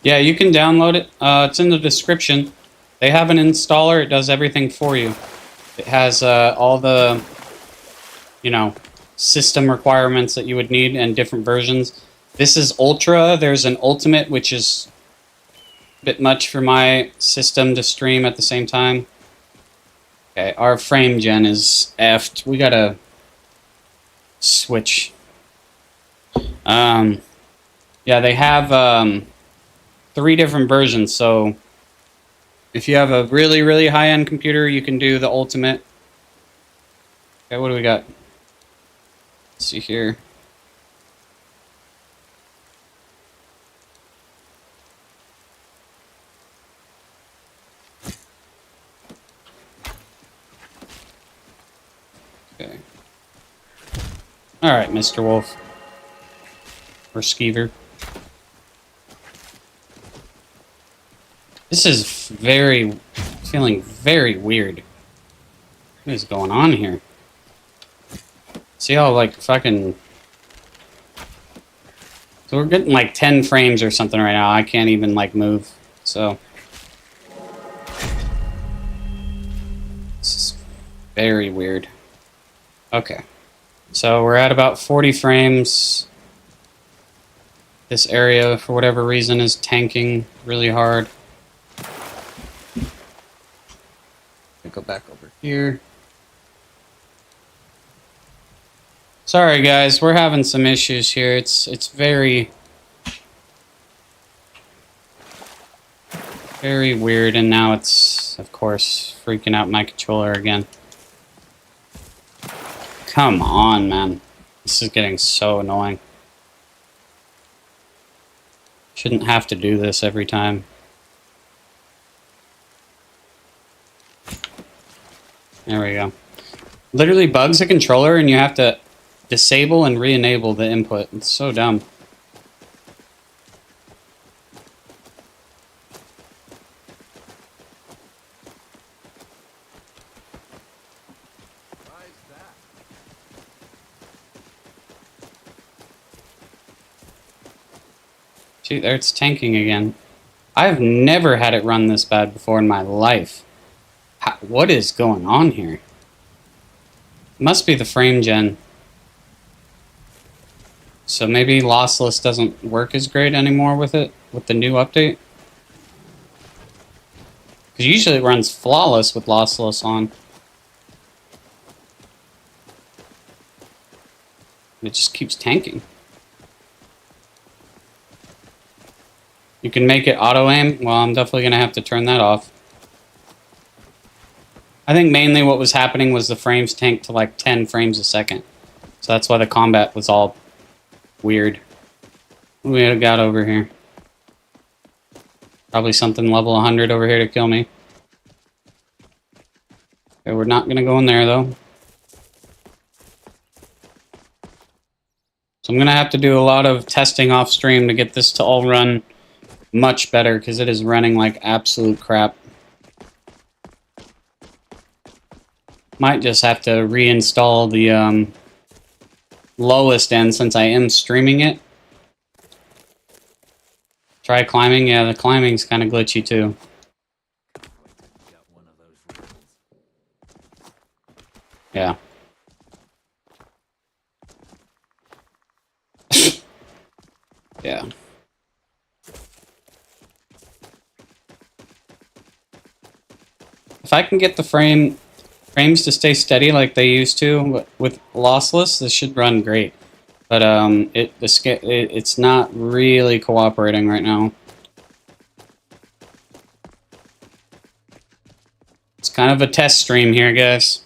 Yeah, you can download it. It's in the description. They have an installer. It does everything for you. It has all the, system requirements that you would need and different versions. This is Ultra. There's an Ultimate, which is a bit much for my system to stream at the same time. Okay, our frame gen is effed. We gotta switch. Yeah, they have 3 different versions, so if you have a really, really high-end computer, you can do the Ultimate. Okay, what do we got? Let's see here. Okay. Alright, Mr. Wolf. Or Skeever. This is feeling very weird. What is going on here? See how, like, fucking... So we're getting, like, 10 frames or something right now. I can't even, like, move. So... This is very weird. Okay. So we're at about 40 frames. This area, for whatever reason, is tanking really hard. Go back over here. Sorry guys, we're having some issues here. It's very weird, and now it's, of course, freaking out my controller again. Come on, man. This is getting so annoying. Shouldn't have to do this every time. There we go. Literally bugs a controller and you have to disable and re-enable the input. It's so dumb. See, there it's tanking again. I've never had it run this bad before in my life. What is going on here? Must be the frame gen. So maybe lossless doesn't work as great anymore with it, with the new update. Because usually it runs flawless with lossless on. It just keeps tanking. You can make it auto aim. Well, I'm definitely going to have to turn that off. I think mainly what was happening was the frames tanked to like 10 frames a second. So that's why the combat was all weird. What do we got over here? Probably something level 100 over here to kill me. Okay, we're not going to go in there though. So I'm going to have to do a lot of testing off stream to get this to all run much better, because it is running like absolute crap. Might just have to reinstall the lowest end since I am streaming it. Try climbing. Yeah, the climbing's kind of glitchy too. Yeah. Yeah. If I can get the frames to stay steady like they used to with lossless, this should run great. But it's not really cooperating right now. It's kind of a test stream here, guys.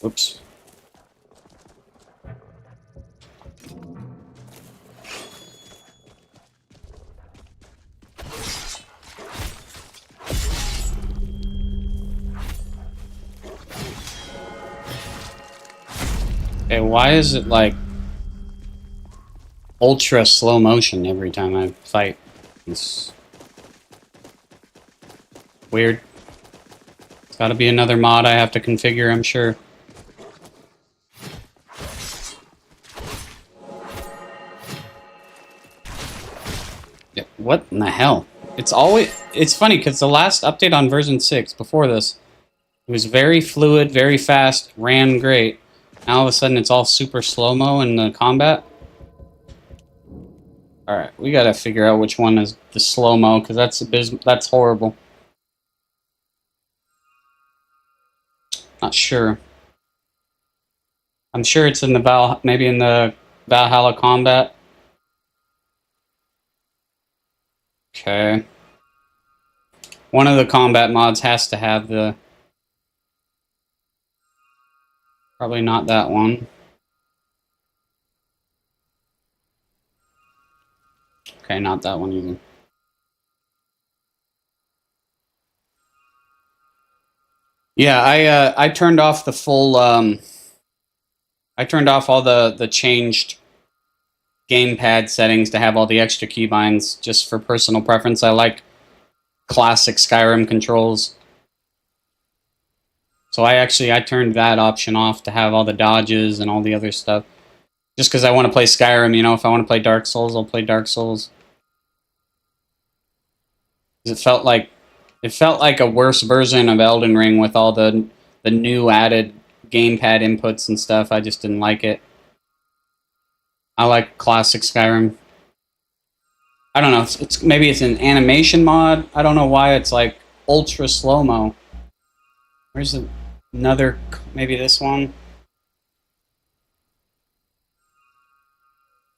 Oops. Okay, why is it like ultra slow motion every time I fight? It's weird. It's gotta be another mod I have to configure, I'm sure. Yeah, what in the hell? It's funny because the last update on version 6 before this, it was very fluid, very fast, ran great. Now all of a sudden it's all super slow-mo in the combat. Alright, we gotta figure out which one is the slow-mo, because that's horrible. Not sure. I'm sure it's in the maybe in the Valhalla combat. Okay. One of the combat mods has to have the... Probably not that one. Okay, not that one either. Yeah, I turned off the full I turned off all the changed gamepad settings to have all the extra keybinds just for personal preference. I like classic Skyrim controls. So I turned that option off to have all the dodges and all the other stuff. Just because I want to play Skyrim, you know, if I want to play Dark Souls, I'll play Dark Souls. It felt like a worse version of Elden Ring with all the new added gamepad inputs and stuff. I just didn't like it. I like classic Skyrim. I don't know. Maybe it's an animation mod. I don't know why it's like ultra slow-mo. Where's another? Maybe this one.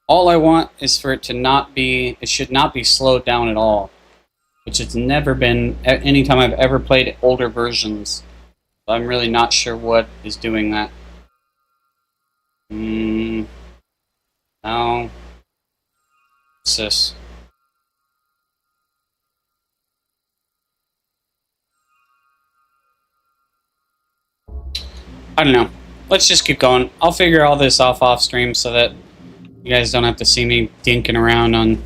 All I want is for it to not be. It should not be slowed down at all, which it's never been. Anytime I've ever played older versions, I'm really not sure what is doing that. No. What's this? I don't know. Let's just keep going. I'll figure all this off stream so that you guys don't have to see me dinking around on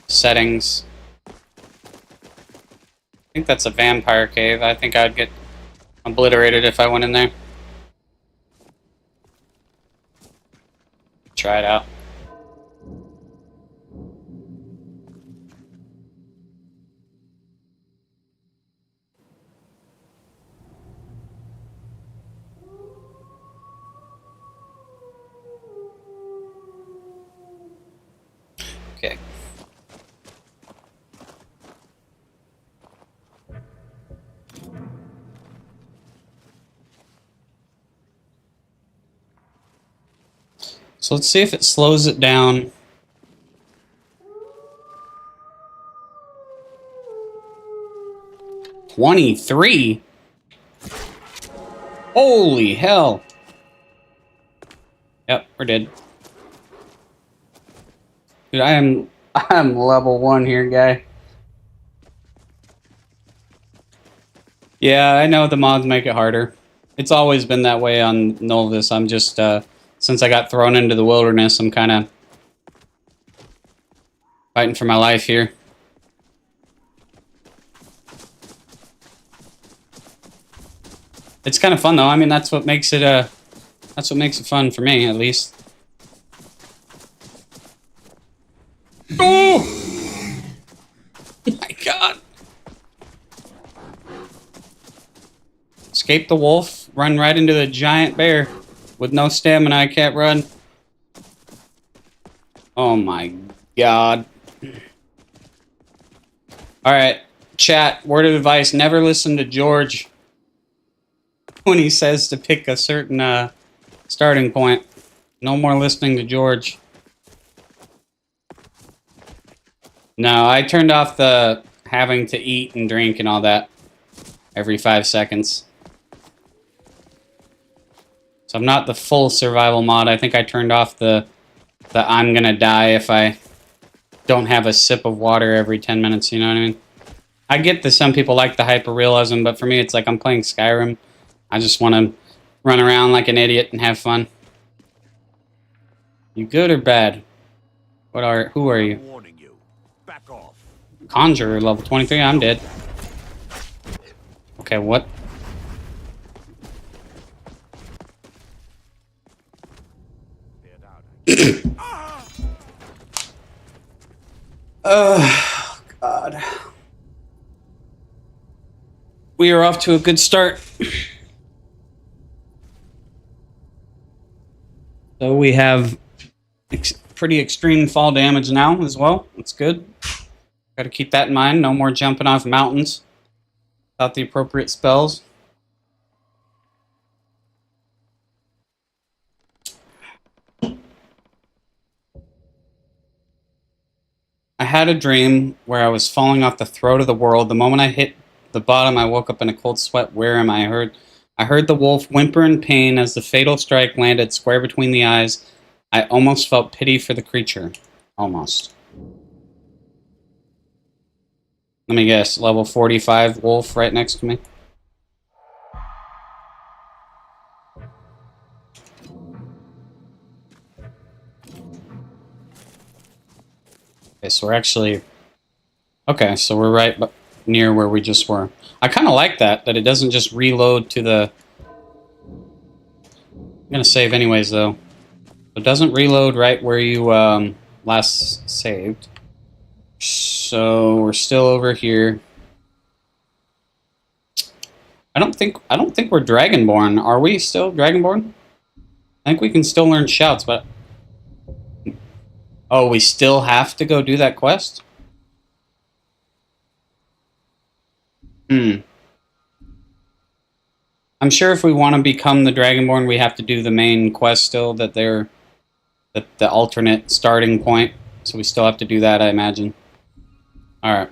settings. I think that's a vampire cave. I think I'd get obliterated if I went in there. Try it out. Okay. So let's see if it slows it down. $23? Holy hell. Yep, we're dead. Dude, I'm level 1 here, guy. Yeah, I know the mods make it harder. It's always been that way on Nolvus. I'm just, since I got thrown into the wilderness, I'm kind of fighting for my life here. It's kind of fun though. I mean, that's what makes it fun for me, at least. Oh! My God. Escape the wolf, run right into the giant bear. With no stamina, I can't run. Oh my God. Alright, chat, word of advice, never listen to George when he says to pick a certain starting point. No more listening to George. No, I turned off the having to eat and drink and all that every 5 seconds. So I'm not the full survival mod. I think I turned off the I'm gonna die if I don't have a sip of water every 10 minutes, you know what I mean? I get that some people like the hyper-realism, but for me it's like I'm playing Skyrim. I just want to run around like an idiot and have fun. You good or bad? Who are you? Warning you. Back off. Conjurer, level 23, I'm dead. Okay, what? Oh, God. We are off to a good start. So we have pretty extreme fall damage now as well. That's good. Got to keep that in mind. No more jumping off mountains without the appropriate spells. I had a dream where I was falling off the throat of the world. The moment I hit the bottom, I woke up in a cold sweat. Where am I? I heard the wolf whimper in pain as the fatal strike landed square between the eyes. I almost felt pity for the creature. Almost. Let me guess. Level 45 wolf right next to me. Okay, so we're actually... Okay, so we're right near where we just were. I kind of like that it doesn't just reload to the... I'm going to save anyways, though. It doesn't reload right where you last saved. So we're still over here. I don't think we're Dragonborn. Are we still Dragonborn? I think we can still learn shouts, but... Oh, we still have to go do that quest? I'm sure if we want to become the Dragonborn, we have to do the main quest still, that they're the alternate starting point. So we still have to do that, I imagine. Alright.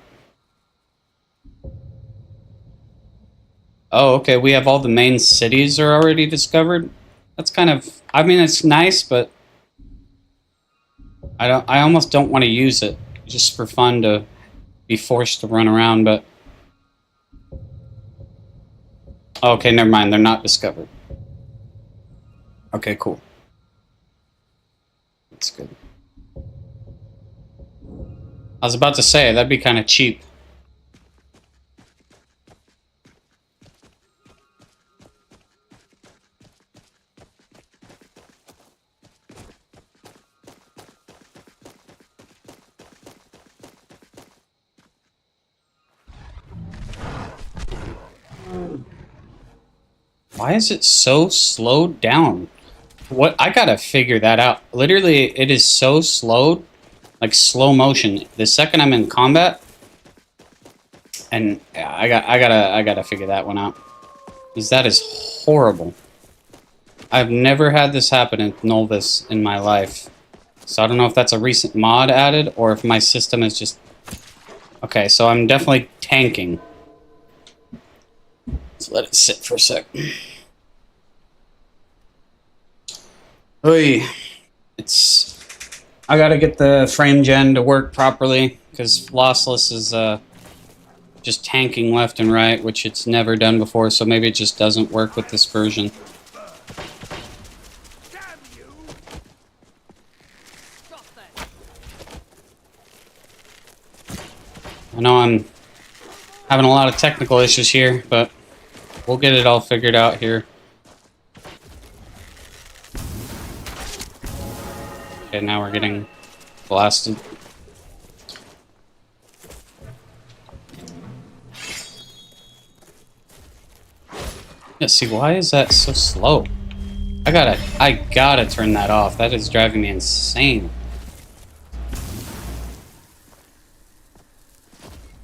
Oh, okay, we have all the main cities are already discovered. That's kind of... I mean, it's nice, but... I almost don't want to use it. Just for fun to be forced to run around, but... Okay, never mind. They're not discovered. Okay, cool. That's good. I was about to say, that'd be kind of cheap. Why is it so slowed down? What? I gotta figure that out. Literally, it is so slowed, like slow motion. The second I'm in combat, and yeah, I gotta figure that one out, because that is horrible. I've never had this happen in Nolvus in my life. So I don't know if that's a recent mod added or if my system is just... Okay, so I'm definitely tanking. Let's let it sit for a sec. Oy. I gotta get the frame gen to work properly, because Lossless is just tanking left and right, which it's never done before, so maybe it just doesn't work with this version. I know I'm having a lot of technical issues here, but we'll get it all figured out here. Okay, now we're getting blasted. Yeah, see, why is that so slow? I gotta turn that off. That is driving me insane.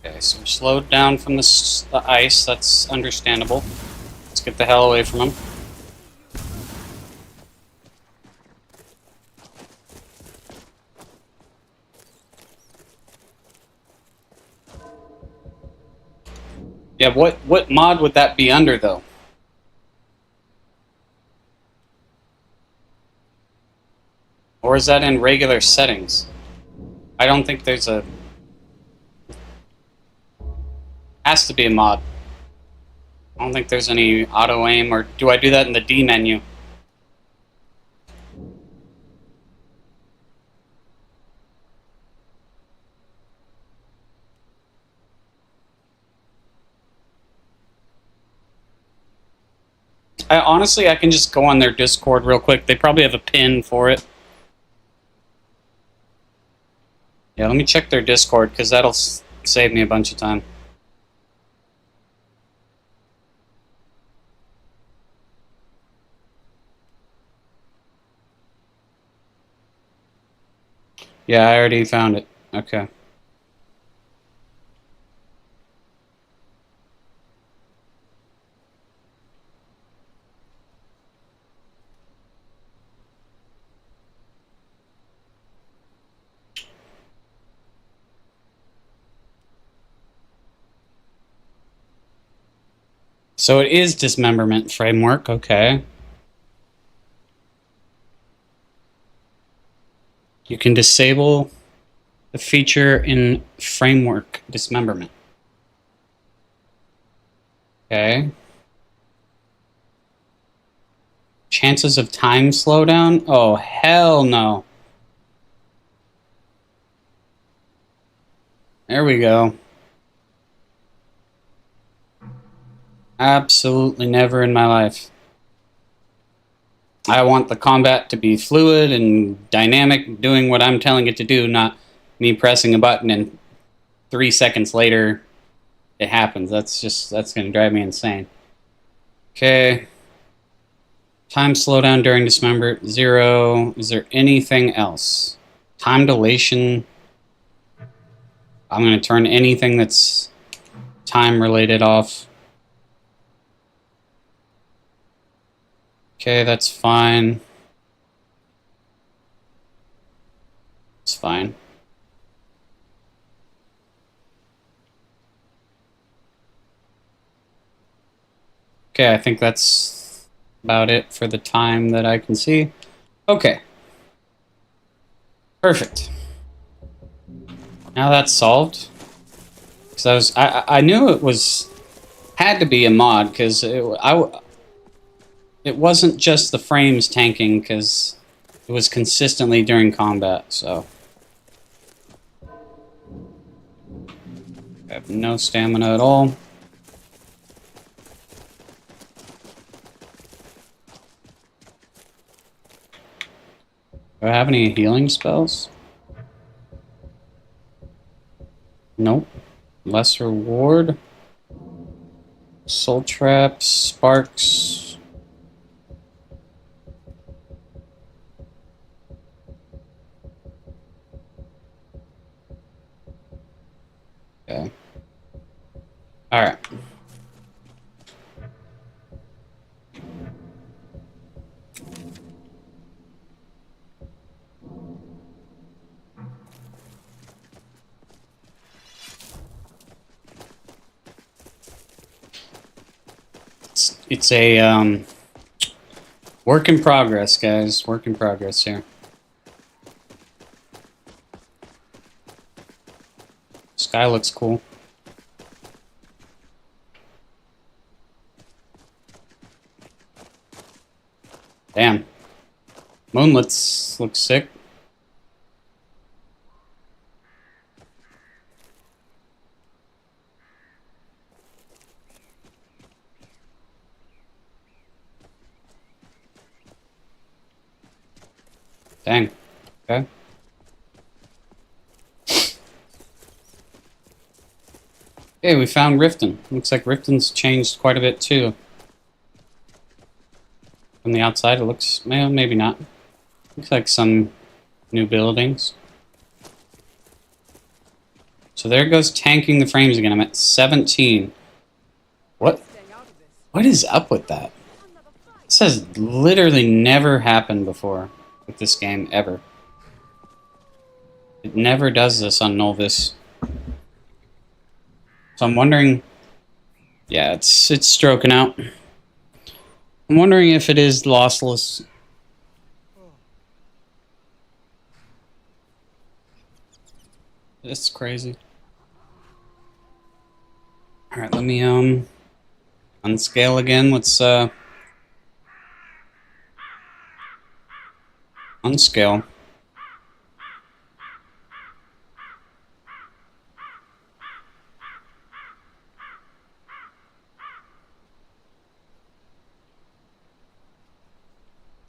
Okay, so we're slowed down from the ice. That's understandable. Let's get the hell away from him. Yeah, what mod would that be under, though? Or is that in regular settings? I don't think there's a... Has to be a mod. I don't think there's any auto-aim, or do I do that in the D menu? Honestly, I can just go on their Discord real quick. They probably have a pin for it. Yeah, let me check their Discord, because that'll save me a bunch of time. Yeah, I already found it. Okay. So it is dismemberment framework, okay. You can disable the feature in framework dismemberment. Okay. Chances of time slowdown? Oh, hell no. There we go. Absolutely never in my life. I want the combat to be fluid and dynamic, doing what I'm telling it to do, not me pressing a button and 3 seconds later it happens. That's going to drive me insane. Okay. Time slowdown during dismember 0. Is there anything else? Time dilation. I'm going to turn anything that's time related off. Okay, that's fine. It's fine. Okay, I think that's about it for the time that I can see. Okay. Perfect. Now that's solved. Because I knew it had to be a mod, because it wasn't just the frames tanking, because it was consistently during combat, so. I have no stamina at all. Do I have any healing spells? Nope. Lesser ward. Soul traps, sparks. Okay. Alright. It's a work in progress, guys. Work in progress here. Sky looks cool. Damn. Moonlets looks sick. Dang. Okay. Okay, we found Riften. Looks like Riften's changed quite a bit too. From the outside, it looks... well, maybe not. Looks like some new buildings. So there goes tanking the frames again. I'm at 17. What? What is up with that? This has literally never happened before with this game, ever. It never does this on Nolvus. So I'm wondering... yeah, it's stroking out. I'm wondering if it is lossless. That's crazy. Alright, let me unscale again. Let's unscale.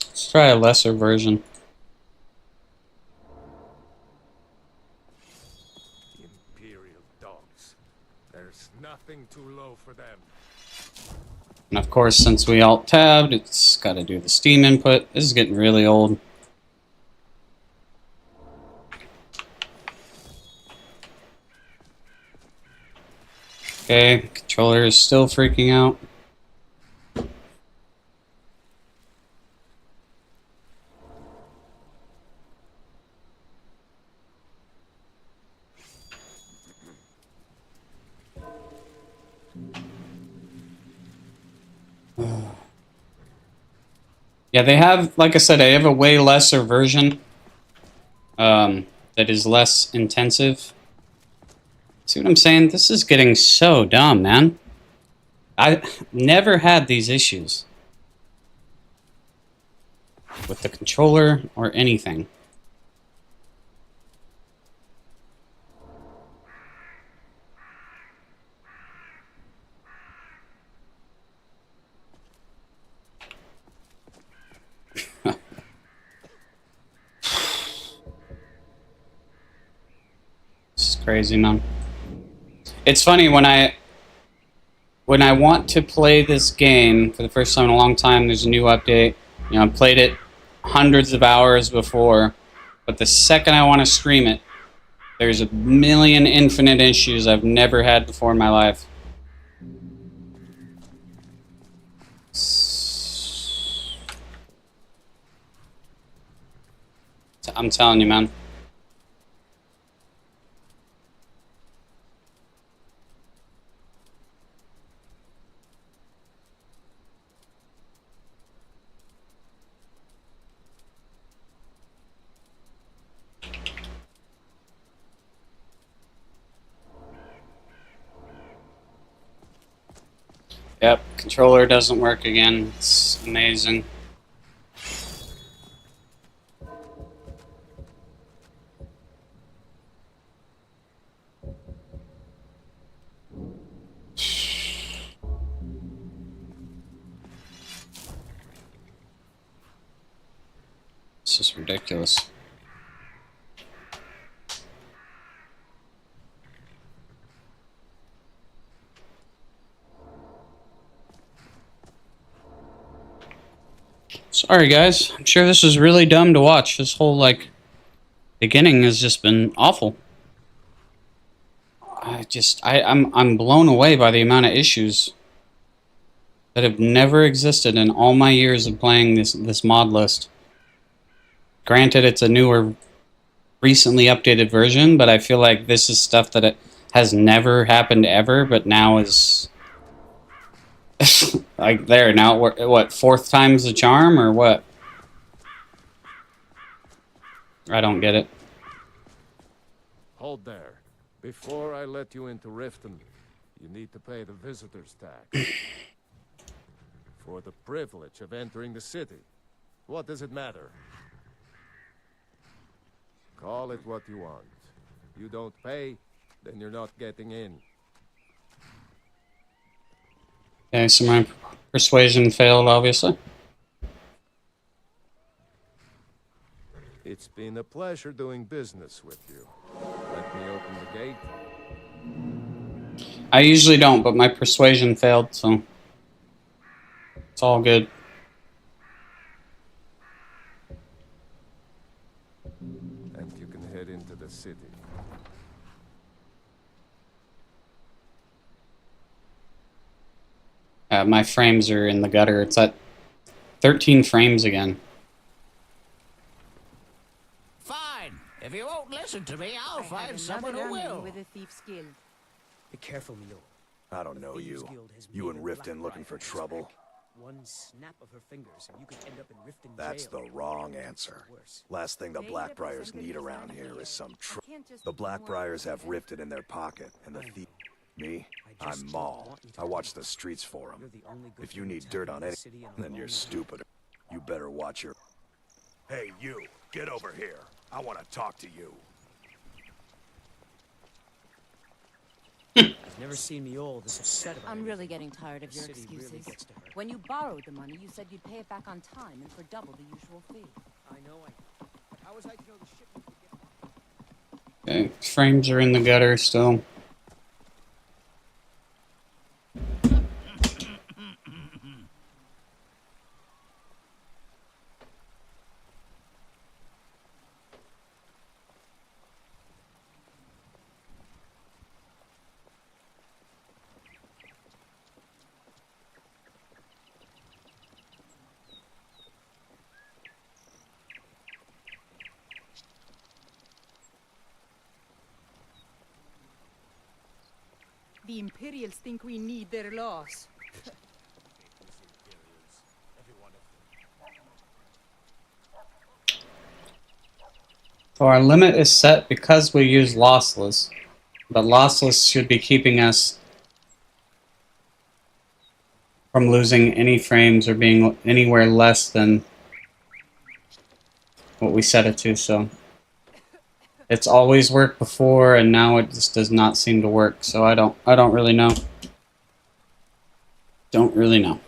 Let's try a lesser version. Imperial dogs. There's nothing too low for them. And of course, since we alt-tabbed, it's got to do the Steam input. This is getting really old. Okay, controller is still freaking out. Yeah, they have, like I said, they have a way lesser version that is less intensive. See what I'm saying? This is getting so dumb, man. I never had these issues with the controller or anything. This is crazy, man. It's funny when I want to play this game for the first time in a long time. There's a new update. You know, I played it hundreds of hours before, but the second I want to stream it, there's a million infinite issues I've never had before in my life. I'm telling you, man. Yep, controller doesn't work again. It's amazing. This is ridiculous. Sorry guys, I'm sure this is really dumb to watch. This whole, like, beginning has just been awful. I'm blown away by the amount of issues that have never existed in all my years of playing this mod list. Granted, it's a newer, recently updated version, but I feel like this is stuff that it has never happened ever, but now is Like, there, now, what, fourth time's the charm, or what? I don't get it. Hold there. Before I let you into Riften, you need to pay the visitor's tax. For the privilege of entering the city. What does it matter? Call it what you want. You don't pay, then you're not getting in. Okay, so my persuasion failed, obviously. It's been a pleasure doing business with you. Let me open the gate. I usually don't, but my persuasion failed, so it's all good. And you can head into the city. My frames are in the gutter. It's at 13 frames again. Fine. If you won't listen to me, I'll find someone who will. With a thief's guild. Be careful, Mio. I don't know you. You and Riften looking for trouble? One snap of her fingers and you could end up in Riften That's jail. the wrong answer. Last thing the Blackbriars need around here is some The Blackbriars have Riften in their pocket, and the thief... Me? I'm Maul. I watch the streets for them. If you need dirt on it, then you're stupid. You better watch your... Hey, you. Get over here. I want to talk to you. I've never seen Miol this upset about I'm anything. really getting tired of your The city excuses. really gets to her. When you borrowed the money, you said you'd pay it back on time and for double the usual fee. I know, but how was I to know the shipment would get... Okay, frames are in the gutter still. The Imperials think we need their laws. So our limit is set because we use lossless, but lossless should be keeping us from losing any frames or being anywhere less than what we set it to. So it's always worked before, and now it just does not seem to work. So I don't really know. Don't really know.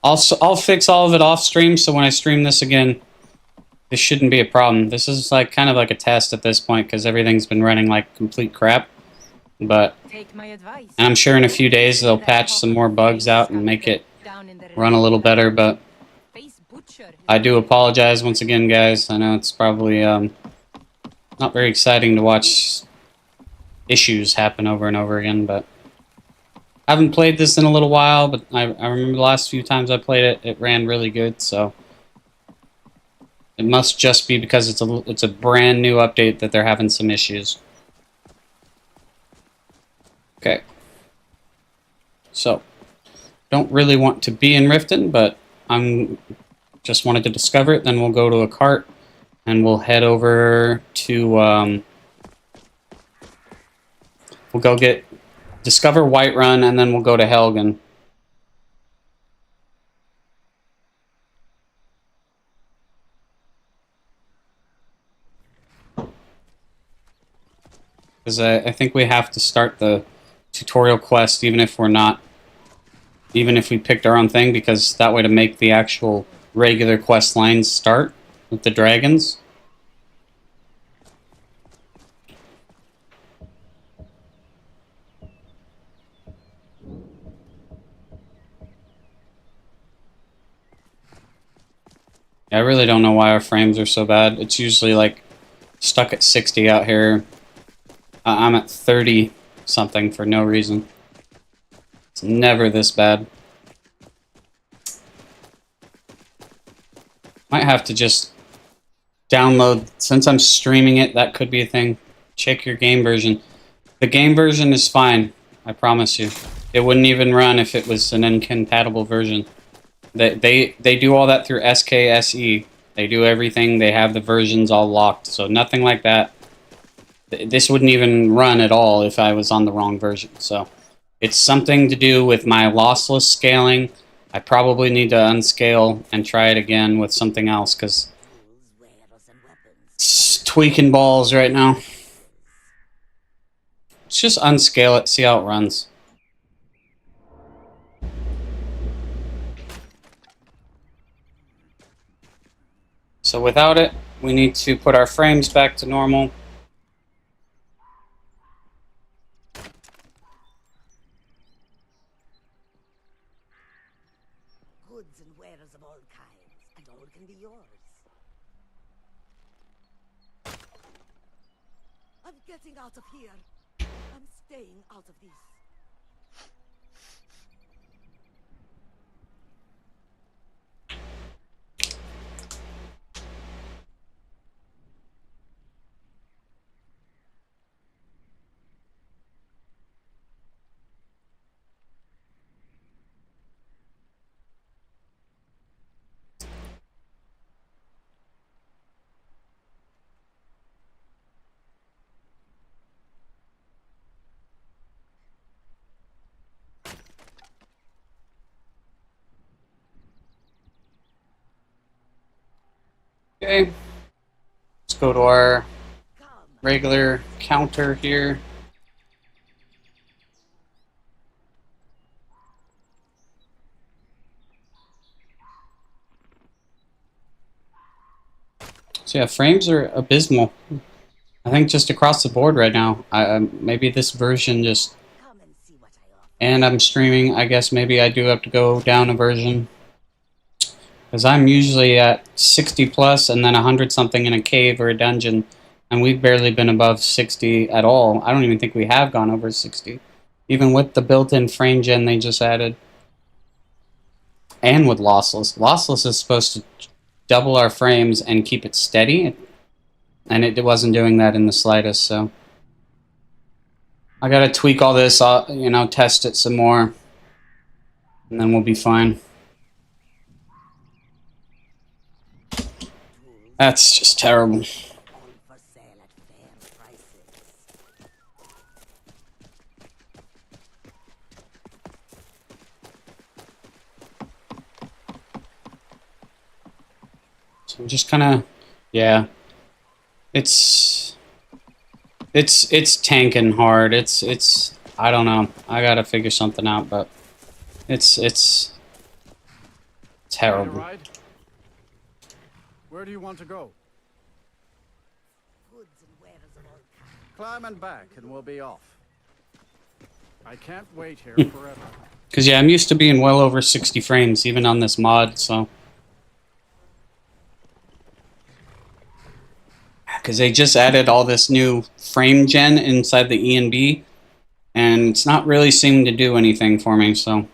I'll fix all of it off stream, so when I stream this again, this shouldn't be a problem. This is like kind of like a test at this point because everything's been running like complete crap. But Take my advice. and I'm sure in a few days they'll patch some more bugs out and make it run a little better. But I do apologize once again, guys. I know it's probably not very exciting to watch issues happen over and over again, but I haven't played this in a little while, but I remember the last few times I played it, it ran really good, so it must just be because it's a brand new update that they're having some issues. Okay. So, don't really want to be in Riften, but I'm just wanted to discover it. Then we'll go to a cart and we'll head over to we'll go discover Whiterun, and then we'll go to Helgen. Because I think we have to start the tutorial quest even if we picked our own thing, because that way to make the actual regular quest lines start with the dragons. I really don't know why our frames are so bad. It's usually like stuck at 60 out here. I'm at 30 something for no reason. It's never this bad. Might have to just download, since I'm streaming it, that could be a thing. Check your game version. The game version is fine. I promise you. It wouldn't even run if it was an incompatible version. They do all that through SKSE. They do everything. They have the versions all locked. So nothing like that. This wouldn't even run at all if I was on the wrong version. So it's something to do with my lossless scaling. I probably need to unscale and try it again with something else because it's tweaking balls right now. Let's just unscale it, see how it runs. So without it, we need to put our frames back to normal. Goods and wares of all kinds, and all can be yours. I'm getting out of here. I'm staying out of this. Okay, let's go to our regular counter here. So yeah, frames are abysmal. I think just across the board right now. Maybe this version just... And I'm streaming, I guess maybe I do have to go down a version. Because I'm usually at 60 plus and then 100 something in a cave or a dungeon. And we've barely been above 60 at all. I don't even think we have gone over 60. Even with the built-in frame gen they just added. And with lossless. Lossless is supposed to double our frames and keep it steady. And it wasn't doing that in the slightest, so... I gotta tweak all this, you know, test it some more. And then we'll be fine. That's just terrible. So I'm just kind of, yeah. It's tanking hard. It's I don't know. I gotta figure something out, but it's terrible. Where do you want to go? Climb and back, and we'll be off. I can't wait here forever. Because, yeah, I'm used to being well over 60 frames, even on this mod, so... Because they just added all this new frame gen inside the E&B, and it's not really seeming to do anything for me, so...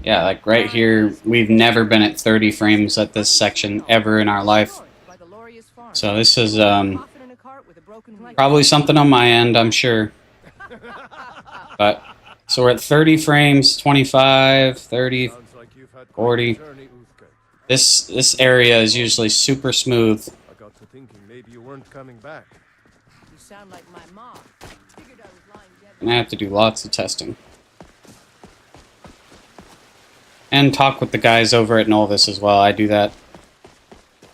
Yeah, like right here, we've never been at 30 frames at this section ever in our life. So this is probably something on my end, I'm sure. But so we're at 30 frames, 25, 30, 40. This area is usually super smooth. I got to thinking maybe you weren't coming back. You sound like my mom. Figured I was lying dead. And I have to do lots of testing. And talk with the guys over at Nolvus as well. I do that.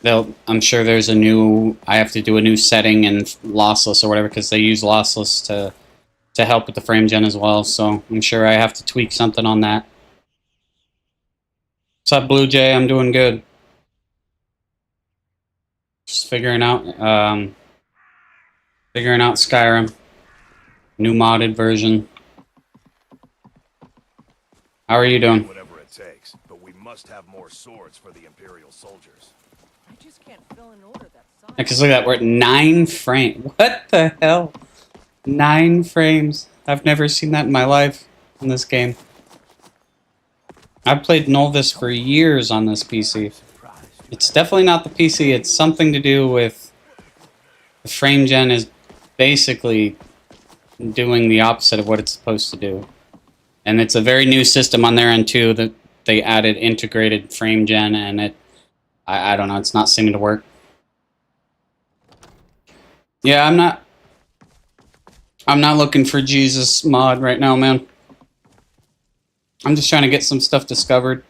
I'm sure there's a new... I have to do a new setting in lossless or whatever because they use lossless to help with the frame gen as well. So I'm sure I have to tweak something on that. What's up, Blue Jay? I'm doing good. Just figuring out Skyrim. New modded version. How are you doing? Takes, but we must have more swords for the Imperial soldiers. I just can't fill an order that size. Because look at that, we're at 9 frames. What the hell? 9 frames. I've never seen that in my life in this game. I've played Nolvus for years on this PC. It's definitely not the PC. It's something to do with the frame gen is basically doing the opposite of what it's supposed to do. And it's a very new system on their end too, that they added integrated frame gen, and I don't know, it's not seeming to work. Yeah, I'm not looking for Jesus mod right now, man. I'm just trying to get some stuff discovered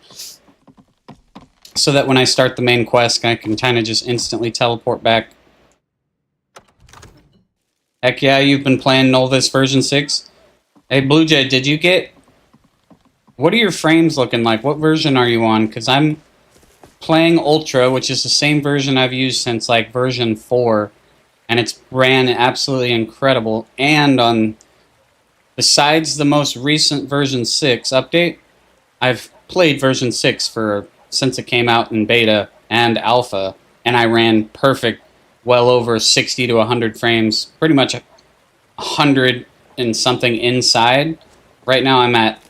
so that when I start the main quest, I can kind of just instantly teleport back. Heck yeah, you've been playing Nolvus version 6? Hey, Blue Jay, did you get... What are your frames looking like? What version are you on? Because I'm playing Ultra, which is the same version I've used since, like, version 4. And it's ran absolutely incredible. And on... Besides the most recent version 6 update, I've played version 6 since it came out in beta and alpha, and I ran perfect, well over 60 to 100 frames, pretty much 100 and something inside. Right now I'm at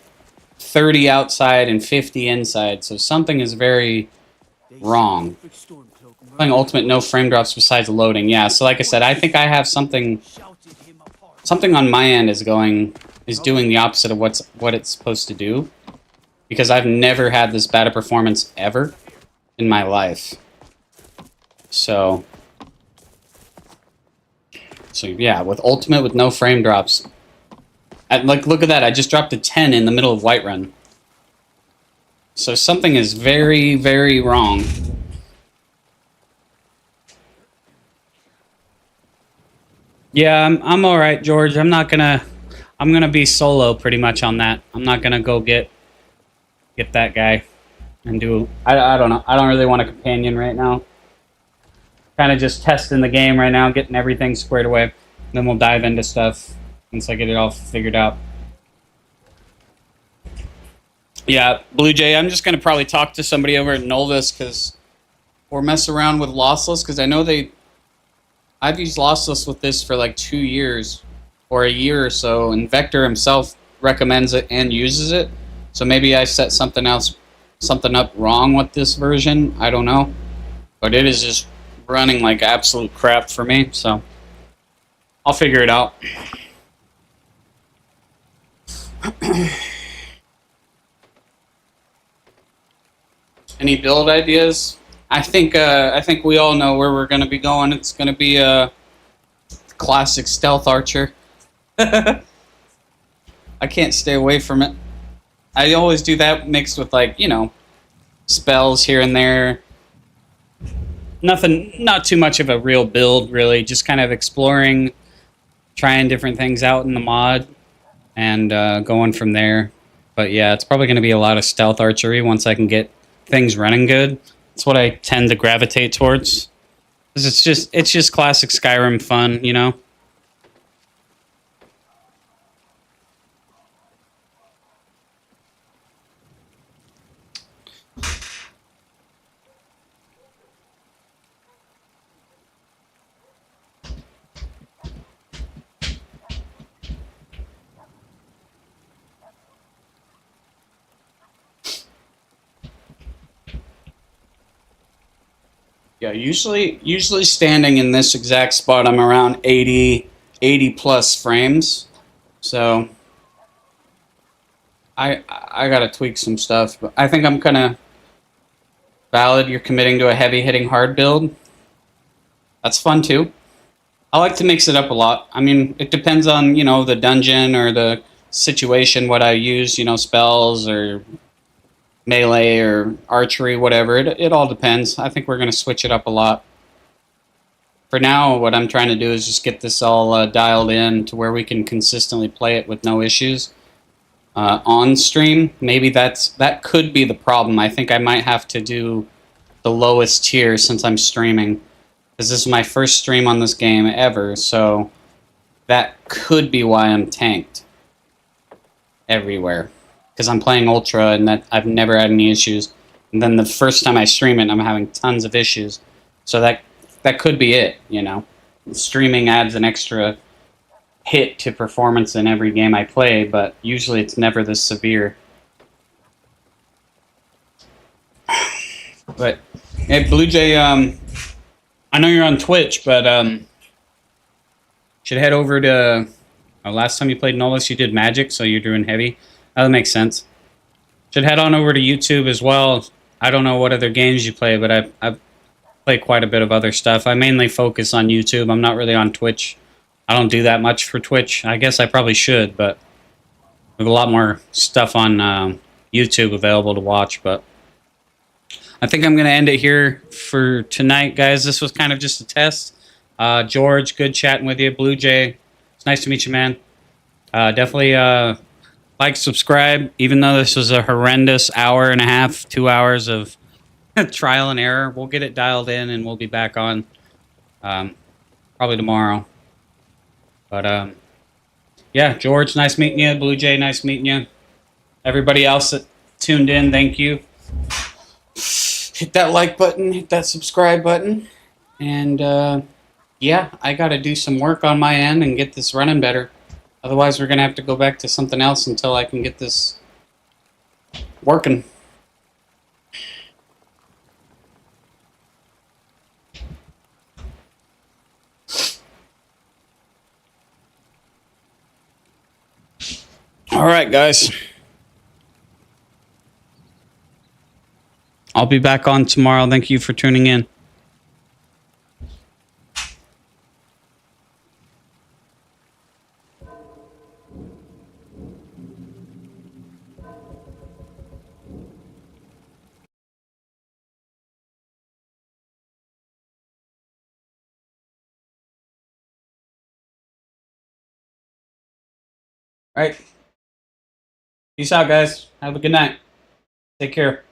30 outside and 50 inside, so something is very wrong. Playing Ultimate, no frame drops besides loading. Yeah, so like I said, I think I have something on my end is doing the opposite of what it's supposed to do, because I've never had this bad a performance ever in my life. So yeah, with Ultimate with no frame drops, like look at that, I just dropped a 10 in the middle of Whiterun. So something is very, very wrong. Yeah, I'm all right, George. I'm gonna be solo pretty much on that. I'm not gonna go get that guy and do. I don't know. I don't really want a companion right now. Kind of just testing the game right now, getting everything squared away. Then we'll dive into stuff once I get it all figured out. Yeah, Blue Jay, I'm just gonna probably talk to somebody over at Nolvus or mess around with Lossless, because I know I've used Lossless with this for like 2 years or a year or so, and Vector himself recommends it and uses it. So maybe I set something up wrong with this version. I don't know, but it is just running like absolute crap for me. So I'll figure it out. Any build ideas? I think we all know where we're going to be going. It's going to be a classic stealth archer. I can't stay away from it. I always do that mixed with, like, you know, spells here and there. Not too much of a real build, really. Just kind of exploring, trying different things out in the mod, and going from there. But yeah, it's probably going to be a lot of stealth archery once I can get things running good. It's what I tend to gravitate towards. 'Cause it's just classic Skyrim fun, you know? Yeah, usually standing in this exact spot, I'm around 80 plus frames. So I gotta tweak some stuff, but I think I'm gonna... Valid, you're committing to a heavy hitting hard build. That's fun too. I like to mix it up a lot. I mean, it depends on, you know, the dungeon or the situation, what I use, you know, spells or melee or archery, whatever. It all depends. I think we're going to switch it up a lot. For now, what I'm trying to do is just get this all dialed in to where we can consistently play it with no issues. On stream, maybe that could be the problem. I think I might have to do the lowest tier since I'm streaming, because this is my first stream on this game ever, so that could be why I'm tanked everywhere. Because I'm playing Ultra and that I've never had any issues. And then the first time I stream it, I'm having tons of issues. So that could be it, you know. Streaming adds an extra hit to performance in every game I play, but usually it's never this severe. But hey, Blue Jay, I know you're on Twitch, but should head over to. Last time you played Nolvus, you did magic, so you're doing heavy. That makes sense. Should head on over to YouTube as well. I don't know what other games you play, but I play quite a bit of other stuff. I mainly focus on YouTube. I'm not really on Twitch. I don't do that much for Twitch. I guess I probably should, but we have a lot more stuff on YouTube available to watch. But I think I'm going to end it here for tonight, guys. This was kind of just a test. George, good chatting with you. Blue Jay, it's nice to meet you, man. Definitely like, subscribe, even though this was a horrendous hour and a half, 2 hours of trial and error. We'll get it dialed in, and we'll be back on probably tomorrow. But, yeah, George, nice meeting you. Blue Jay, nice meeting you. Everybody else that tuned in, thank you. Hit that like button, hit that subscribe button. And, yeah, I got to do some work on my end and get this running better. Otherwise, we're going to have to go back to something else until I can get this working. All right, guys. I'll be back on tomorrow. Thank you for tuning in. All right. Peace out, guys. Have a good night. Take care.